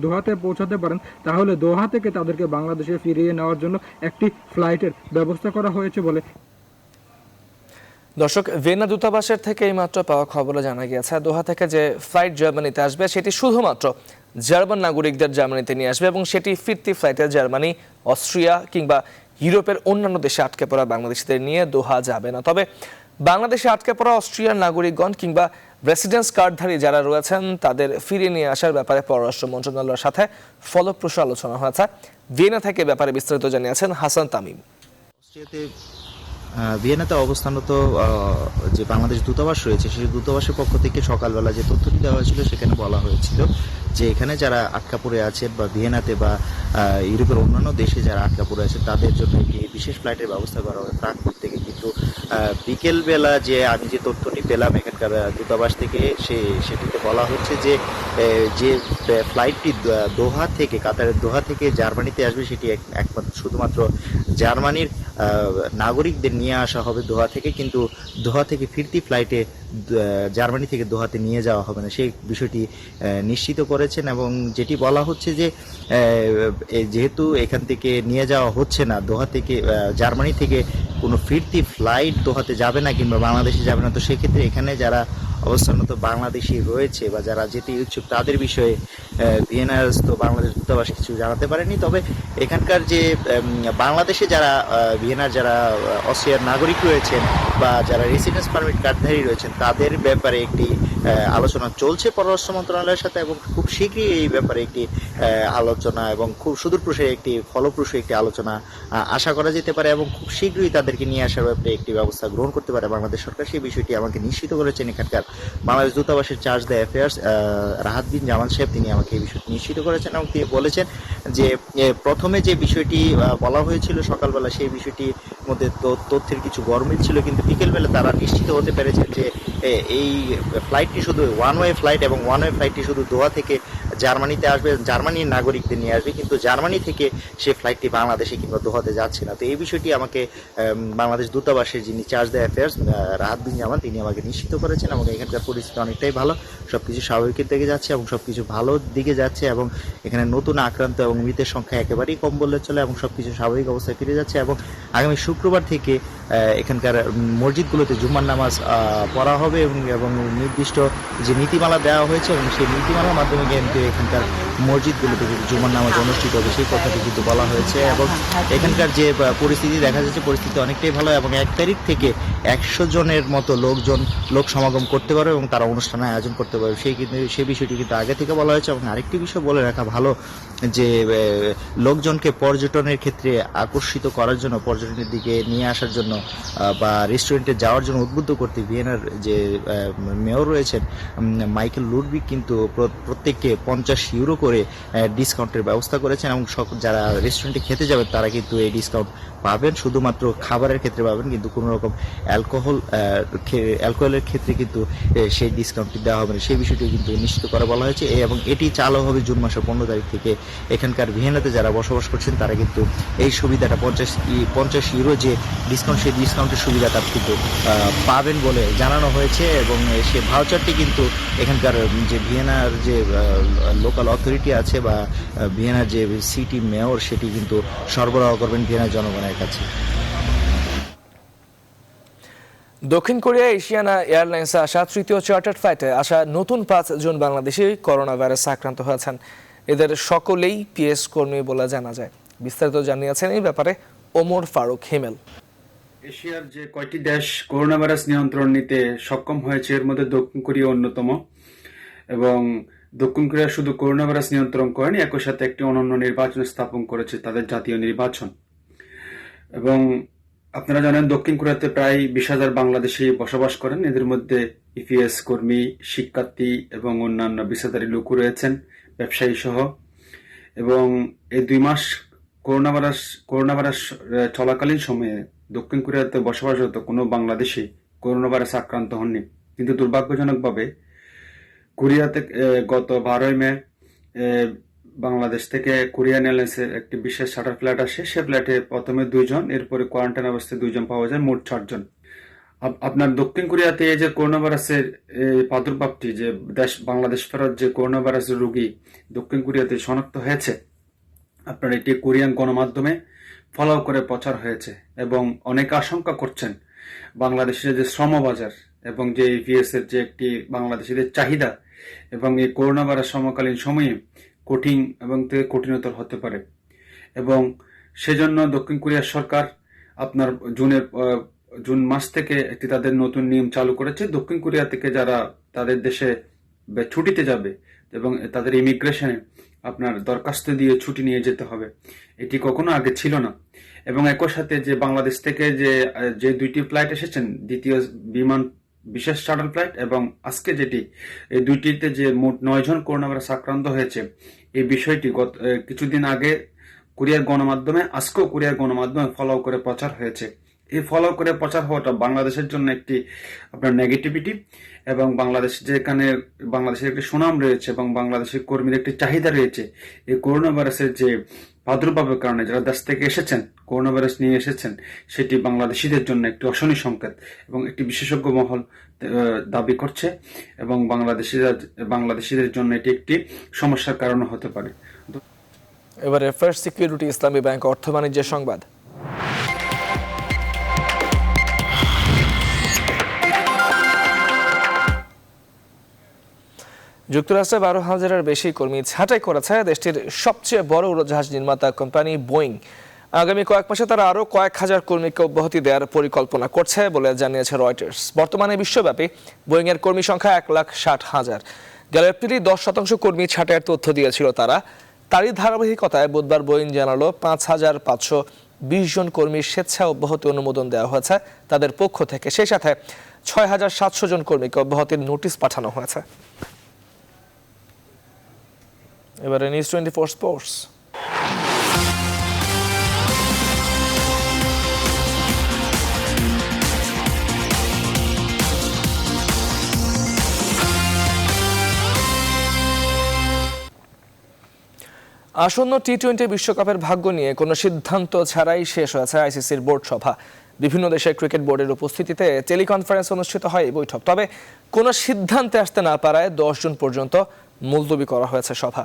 দোহাতে পৌঁছাতে পারেন তাহলে দোহা থেকে তাদেরকে বাংলাদেশে ফিরিয়ে নেওয়ার জন্য একটি ফ্লাইটের ব্যবস্থা করা হয়েছে বলে। দর্শক, ভিয়েনা দূতাবাসের থেকে এইমাত্র পাওয়া খবরে জানা গিয়েছে দোহা থেকে যে ফ্লাইট জার্মানিতে আসবে সেটি শুধুমাত্র জার্মান নাগরিকদের জার্মানিতে নিয়ে আসবে এবং সেটি ফিরতি ফ্লাইটে জার্মানি, অস্ট্রিয়া কিংবা ইউরোপের অন্যান্য দেশে আটকে পড়া বাংলাদেশিদের নিয়ে দোহা যাবে না। তবে বাংলাদেশে আটকে পড়া অস্ট্রিয়ার নাগরিকগণ কিংবা রেসিডেন্স কার্ডধারী যারা রয়েছেন তাদের ফিরিয়ে নিয়ে আসার ব্যাপারে পররাষ্ট্র মন্ত্রণালয়ের সাথে ফলপ্রসূ আলোচনা হয়েছে। ভিয়েনা থেকে ব্যাপারে বিস্তারিত জানিয়েছেন হাসান তামিম। ভিয়েনাতে অবস্থানরত যে বাংলাদেশ দূতাবাস রয়েছে সেই দূতাবাসের পক্ষ থেকে সকালবেলা যে তথ্যটি দেওয়া হয়েছিল সেখানে বলা হয়েছিল যে এখানে যারা আটকা পড়ে আছেন বা ভিয়েনাতে বা ইউরোপের অন্যান্য দেশে যারা আটকা পড়ে আছে তাদের জন্য একটি বিশেষ ফ্লাইটের ব্যবস্থা করা হবে ফ্রাঙ্কফুর্ট থেকে। কিন্তু বিকেলবেলা যে আমি যে তথ্যটি পেলাম এখানকার দূতাবাস থেকে সেটিতে বলা হচ্ছে যে ফ্লাইটটি দোহা থেকে, কাতারের দোহা থেকে জার্মানিতে আসবে সেটি একমাত্র শুধুমাত্র জার্মানির নাগরিকদের নিয়ে আসা হবে দোহা থেকে, কিন্তু দোহা থেকে ফিরতি ফ্লাইটে জার্মানি থেকে দোহাতে নিয়ে যাওয়া হবে না সেই বিষয়টি নিশ্চিত করেছেন। এবং যেটি বলা হচ্ছে যে যেহেতু এখান থেকে নিয়ে যাওয়া হচ্ছে না দোহা থেকে, জার্মানি থেকে কোনো ফিরতি ফ্লাইট দোহাতে যাবে না কিংবা বাংলাদেশে যাবে না, তো সেক্ষেত্রে এখানে যারা অবস্থানরত বাংলাদেশি রয়েছে বা যারা যেতে ইচ্ছুক তাদের বিষয়ে ভিয়েনার তো বাংলাদেশ দূতাবাস কিছু জানাতে পারেনি। তবে এখানকার যে বাংলাদেশে যারা ভিয়েনার যারা অস্ট্রিয়ার নাগরিক রয়েছেন বা যারা রেসিডেন্স পারমিট কার্ডধারী রয়েছেন তাদের ব্যাপারে একটি আলোচনা চলছে পররাষ্ট্র মন্ত্রণালয়ের সাথে এবং খুব শীঘ্রই এই ব্যাপারে একটি আলোচনা এবং খুব সুদূরপ্রসারী একটি ফলপ্রসূ একটি আলোচনা আশা করা যেতে পারে এবং খুব শীঘ্রই তাদেরকে নিয়ে আসার ব্যাপারে একটি ব্যবস্থা গ্রহণ করতে পারে বাংলাদেশ সরকার। সেই বিষয়টি আমাকে নিশ্চিত করেছেন এখানকার বাংলাদেশ দূতাবাসের চার্জ দ্য অ্যাফেয়ার্স রাহাত বিন জামান সাহেব, তিনি আমাকে এই বিষয়টি নিশ্চিত করেছেন এবং তিনি বলেছেন যে প্রথমে যে বিষয়টি বলা হয়েছিল সকালবেলা সেই বিষয়টির মধ্যে তথ্যের কিছু গরমিল ছিল, কিন্তু বিকেলবেলা তারা নিশ্চিত হতে পেরেছেন যে এই ফ্লাইটটি শুধু ওয়ান ওয়ে ফ্লাইট এবং ওয়ান ওয়ে ফ্লাইটটি শুধু দোহা থেকে জার্মানিতে আসবে, জার্মানির নাগরিকদের নিয়ে আসবে, কিন্তু জার্মানি থেকে সেই ফ্লাইটটি বাংলাদেশে কিংবা দোহাতে যাচ্ছে না। তো এই বিষয়টি আমাকে বাংলাদেশ দূতাবাসের যিনি চার্জ দ্য অ্যাফেয়ার্স রাহাত বিন জামান তিনি আমাকে নিশ্চিত করেছেন এবং এখানকার পরিস্থিতি অনেকটাই ভালো, সবকিছু স্বাভাবিকের দিকে যাচ্ছে এবং সবকিছু ভালো দিকে যাচ্ছে এবং এখানে নতুন আক্রান্ত এবং মৃতের সংখ্যা একেবারেই কম বললে চলে এবং সবকিছু স্বাভাবিক অবস্থায় ফিরে যাচ্ছে এবং আগামী শুক্রবার থেকে এখানকার মসজিদগুলোতে জুম্মার নামাজ পড়া হবে এবং নির্দিষ্ট যে নীতিমালা দেওয়া হয়েছে এবং সেই নীতিমালার মাধ্যমে কিন্তু এখানকার মসজিদগুলোতে জুম্মার নামাজ অনুষ্ঠিত হবে সেই কথাটি কিন্তু বলা হয়েছে এবং এখানকার যে পরিস্থিতি দেখা যাচ্ছে পরিস্থিতি অনেকটাই ভালো এবং 1 তারিখ থেকে 100 জনের মতো লোক সমাগম করতে পারবে এবং তারা অনুষ্ঠানের আয়োজন করতে পারবে সেই বিষয়টি কিন্তু আগে থেকে বলা হয়েছে। এবং আরেকটি বিষয় বলে রাখা ভালো যে লোকজনকে পর্যটনের ক্ষেত্রে আকর্ষিত করার জন্য, পর্যটনের দিকে নিয়ে আসার জন্য বা রেস্টুরেন্টে যাওয়ার জন্য উদ্বুদ্ধ করতে ভিয়েনার যে মেয়র রয়েছেন মাইকেল লুডবিক কিন্তু প্রত্যেককে 50 ইউরো করে ডিসকাউন্টের ব্যবস্থা করেছেন এবং যারা রেস্টুরেন্টে খেতে যাবেন তারা কিন্তু এই ডিসকাউন্ট পাবেন, শুধুমাত্র খাবারের ক্ষেত্রে পাবেন, কিন্তু কোনো রকম অ্যালকোহলের ক্ষেত্রে কিন্তু সেই ডিসকাউন্টটি দেওয়া হবে না, সেই বিষয়টি কিন্তু নিশ্চিত করা বলা হয়েছে। এবং এটি চালু হবে জুন মাসের 15 তারিখ থেকে। এখানকার ভিয়েনাতে যারা বসবাস করছেন তারা কিন্তু এই সুবিধাটা 50 ইউরো যে ডিসকাউন্ট, সেই ডিসকাউন্টের সুবিধাটা কিন্তু পাবেন বলে জানানো হয়েছে। এবং সে ভাউচারটি কিন্তু এখানকার যে ভিয়েনার যে লোকাল অথরিটি আছে বা ভিয়েনার যে সিটি মেয়র সেটি কিন্তু সরবরাহ করবেন ভিয়েনার জনগণের কাছে। দক্ষিণ কোরিয়া এশিয়ানা এয়ারলাইন্সে আসা তৃতীয় চার্টার্ড ফ্লাইটে আসা নতুন 5 জন বাংলাদেশি করোনা ভাইরাসে আক্রান্ত হয়েছেন। এদের সকলেই পিএস কর্মী বলে জানা যায়। বিস্তারিত জানিয়েছেন এই ব্যাপারে ওমর ফারুক হিমেল। এশিয়ার যে কয়টি দেশ করোনা ভাইরাস নিয়ন্ত্রণ নিতে সক্ষম হয়েছে এর মধ্যে দক্ষিণ কোরিয়া অন্যতম। এবং দক্ষিণ কোরিয়া শুধু করোনা ভাইরাস নিয়ন্ত্রণ করেনি, একই সাথে একটি অনন্য নির্বাচন স্থাপন করেছে, তাদের জাতীয় নির্বাচন। এবং আপনারা জানেন দক্ষিণ কোরিয়াতে প্রায় 20,000 বাংলাদেশি বসবাস করেন। এদের মধ্যে ইপিএস কর্মী, শিক্ষার্থী এবং অন্যান্য পেশাদারী লোক রয়েছেন, ব্যবসায়ী সহ। এবং এই 2 মাস করোনা ভাইরাস চলাকালীন সময়ে দক্ষিণ কোরিয়াতে বসবাসরত কোনো বাংলাদেশি করোনা ভাইরাস আক্রান্ত হননি। কিন্তু দুর্ভাগ্যজনকভাবে কোরিয়াতে গত 12 মে বাংলাদেশ থেকে কোরিয়ান এয়ারলাইন্সের একটি বিশেষ চার্টার ফ্লাইট আসে। সে ফ্লাইটে প্রথমে 2 জন, এরপরে কোয়ারেন্টাইন অবস্থায় 2 জন পাওয়া যায়, মোট 4 জন। আপনার দক্ষিণ কোরিয়াতে এই যে করোনা ভাইরাসের প্রাদুর্ভাবটি, যে বাংলাদেশ ফেরত যে করোনা ভাইরাসের রোগী দক্ষিণ কোরিয়াতে শনাক্ত হয়েছে, আপনার এটি কোরিয়ান গণমাধ্যমে ফলো করে প্রচার হয়েছে। এবং অনেকে আশঙ্কা করছেন বাংলাদেশের যে শ্রমবাজার এবং যে ইপিএস এর যে একটি বাংলাদেশিদের চাহিদা এবং এই করোনা ভাইরাস সমকালীন সময়ে কঠিন এবং থেকে কঠিনতর হতে পারে। এবং সেজন্য দক্ষিণ কোরিয়ার সরকার আপনার জুন মাস থেকে একটি তাদের নতুন নিয়ম চালু করেছে। দক্ষিণ কোরিয়া থেকে যারা তাদের দেশে ছুটিতে যাবে এবং তাদের ইমিগ্রেশনে আপনার দরখাস্ত দিয়ে ছুটি নিয়ে যেতে হবে, এটি কখনো আগে ছিল না। এবং একই সাথে যে বাংলাদেশ থেকে যে 2টি ফ্লাইট এসেছেন, দ্বিতীয় বিমান বিশেষ চার্টার ফ্লাইট এবং আজকে যেটি, এই 2টিতে যে মোট 9 জন করোনা ভাইরাস আক্রান্ত হয়েছে, এই বিষয়টি কিছুদিন আগে কোরিয়ার গণমাধ্যমে, আজকেও কোরিয়ার গণমাধ্যমে ফলো করে প্রচার হয়েছে। এই ফলো করে প্রচার হওয়াটা বাংলাদেশের জন্য একটি আপনার নেগেটিভিটি। এবং বাংলাদেশের একটি সুনাম রয়েছে এবং বাংলাদেশের কর্মীদের একটি চাহিদা রয়েছে। এই করোনা ভাইরাসের যে প্রাদুর্ভাবের কারণে যারা দেশ থেকে এসেছেন, করোনা ভাইরাস নিয়ে এসেছেন, সেটি বাংলাদেশিদের জন্য একটি অশনি সংকেত এবং একটি বিশেষজ্ঞ মহল দাবি করছে। এবং বাংলাদেশিদের জন্য এটি একটি সমস্যার কারণ হতে পারে। এবারে ফার্স্ট সিকিউরিটি ইসলামী ব্যাংক অর্থ বাণিজ্যের সংবাদ। যুক্তরাষ্ট্রে 12,000-এর বেশি কর্মী ছাঁটাই করেছে দেশটির সবচেয়ে বড় উড়োজাহাজ নির্মাতা কোম্পানি বোয়িং। আগামী কয়েক মাসে তারা আরও কয়েক হাজার কর্মীকে অব্যাহতি দেওয়ার পরিকল্পনা করছে বলে জানিয়েছে রয়টার্স। বর্তমানে বিশ্বব্যাপী বোয়িংয়ের কর্মী সংখ্যা 1,60,000। গেল এপ্রিলে 10% কর্মী ছাঁটাইয়ের তথ্য দিয়েছিল তারা। তারই ধারাবাহিকতায় বুধবার বোয়িং জানালো 5,520 জন কর্মীর স্বেচ্ছা অব্যাহতি অনুমোদন দেওয়া হয়েছে তাদের পক্ষ থেকে। সেই সাথে 6,700 জন কর্মীকে অব্যাহতির নোটিশ পাঠানো হয়েছে। এবারে নিউজ 24 স্পোর্টস। আসন্ন টি-20 বিশ্বকাপের ভাগ্য নিয়ে কোনো সিদ্ধান্ত ছাড়াই শেষ হয়েছে আইসিসির বোর্ড সভা। বিভিন্ন দেশের ক্রিকেট বোর্ডের উপস্থিতিতে টেলিকনফারেন্স অনুষ্ঠিত হয় এই বৈঠক। তবে কোনো সিদ্ধান্তে আসতে না পারায় 10 জুন পর্যন্ত মুলতবি করা হয়েছে সভা।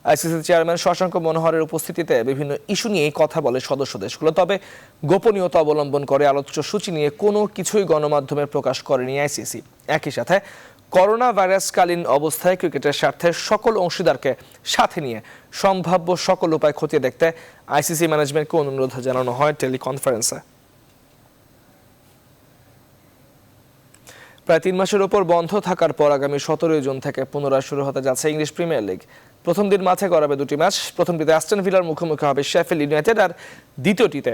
আইসিসির চেয়ারম্যান শশাঙ্ক মনোহরের উপস্থিতিতে বিভিন্ন ইস্যু নিয়ে কথা বলে সদস্য দেশগুলো। তবে গোপনীয়তা অবলম্বন করে আলোচ্য সূচি নিয়ে কোনো কিছুই গণমাধ্যমে প্রকাশ করেনি আইসিসি। একই সাথে করোনা ভাইরাসকালীন অবস্থায় ক্রিকেটের স্বার্থে সকল অংশীদারকে সাথে নিয়ে সম্ভাব্য সকল উপায় খতিয়ে দেখতে আইসিসি ম্যানেজমেন্টকে অনুরোধ জানানো হয় টেলিকনফারেন্সে। প্রায় 3 মাসের ওপর বন্ধ থাকার পর আগামী 17 জুন থেকে পুনরায় শুরু হতে যাচ্ছে ইংলিশ প্রিমিয়ার লিগ। প্রথম দিন মাঠে গড়াবে 2টি ম্যাচ। প্রথমটিতে অ্যাস্টন ভিলার মুখোমুখি হবে শেফিল্ড ইউনাইটেড আর দ্বিতীয়টিতে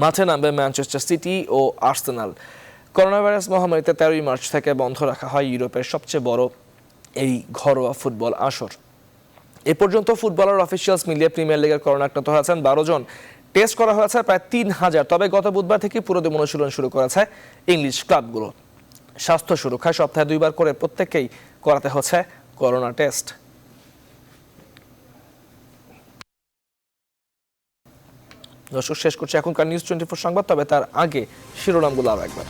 মাঠে নামবে ম্যানচেস্টার সিটি ও আর্সেনাল। করোনা ভাইরাস মহামারীতে 13ই মার্চ থেকে বন্ধ রাখা হয় ইউরোপের সবচেয়ে বড় এই ঘরোয়া ফুটবল আসর। এ পর্যন্ত ফুটবলার অফিসিয়ালস মিলিয়ে প্রিমিয়ার লিগের করোনা আক্রান্ত হয়েছেন 12 জন। টেস্ট করা হয়েছে প্রায় 3000। তবে গত বুধবার থেকে পুরোদমে অনুশীলন শুরু করেছে ইংলিশ ক্লাবগুলো। স্বাস্থ্য সুরক্ষায় সপ্তাহে 2 বার করে প্রত্যেককেই করাতে হচ্ছে করোনা টেস্ট। দর্শক, শেষ করছে এখনকার নিউজ 24 সংবাদ, তবে তার আগে শিরোনামগুলো আরো একবার।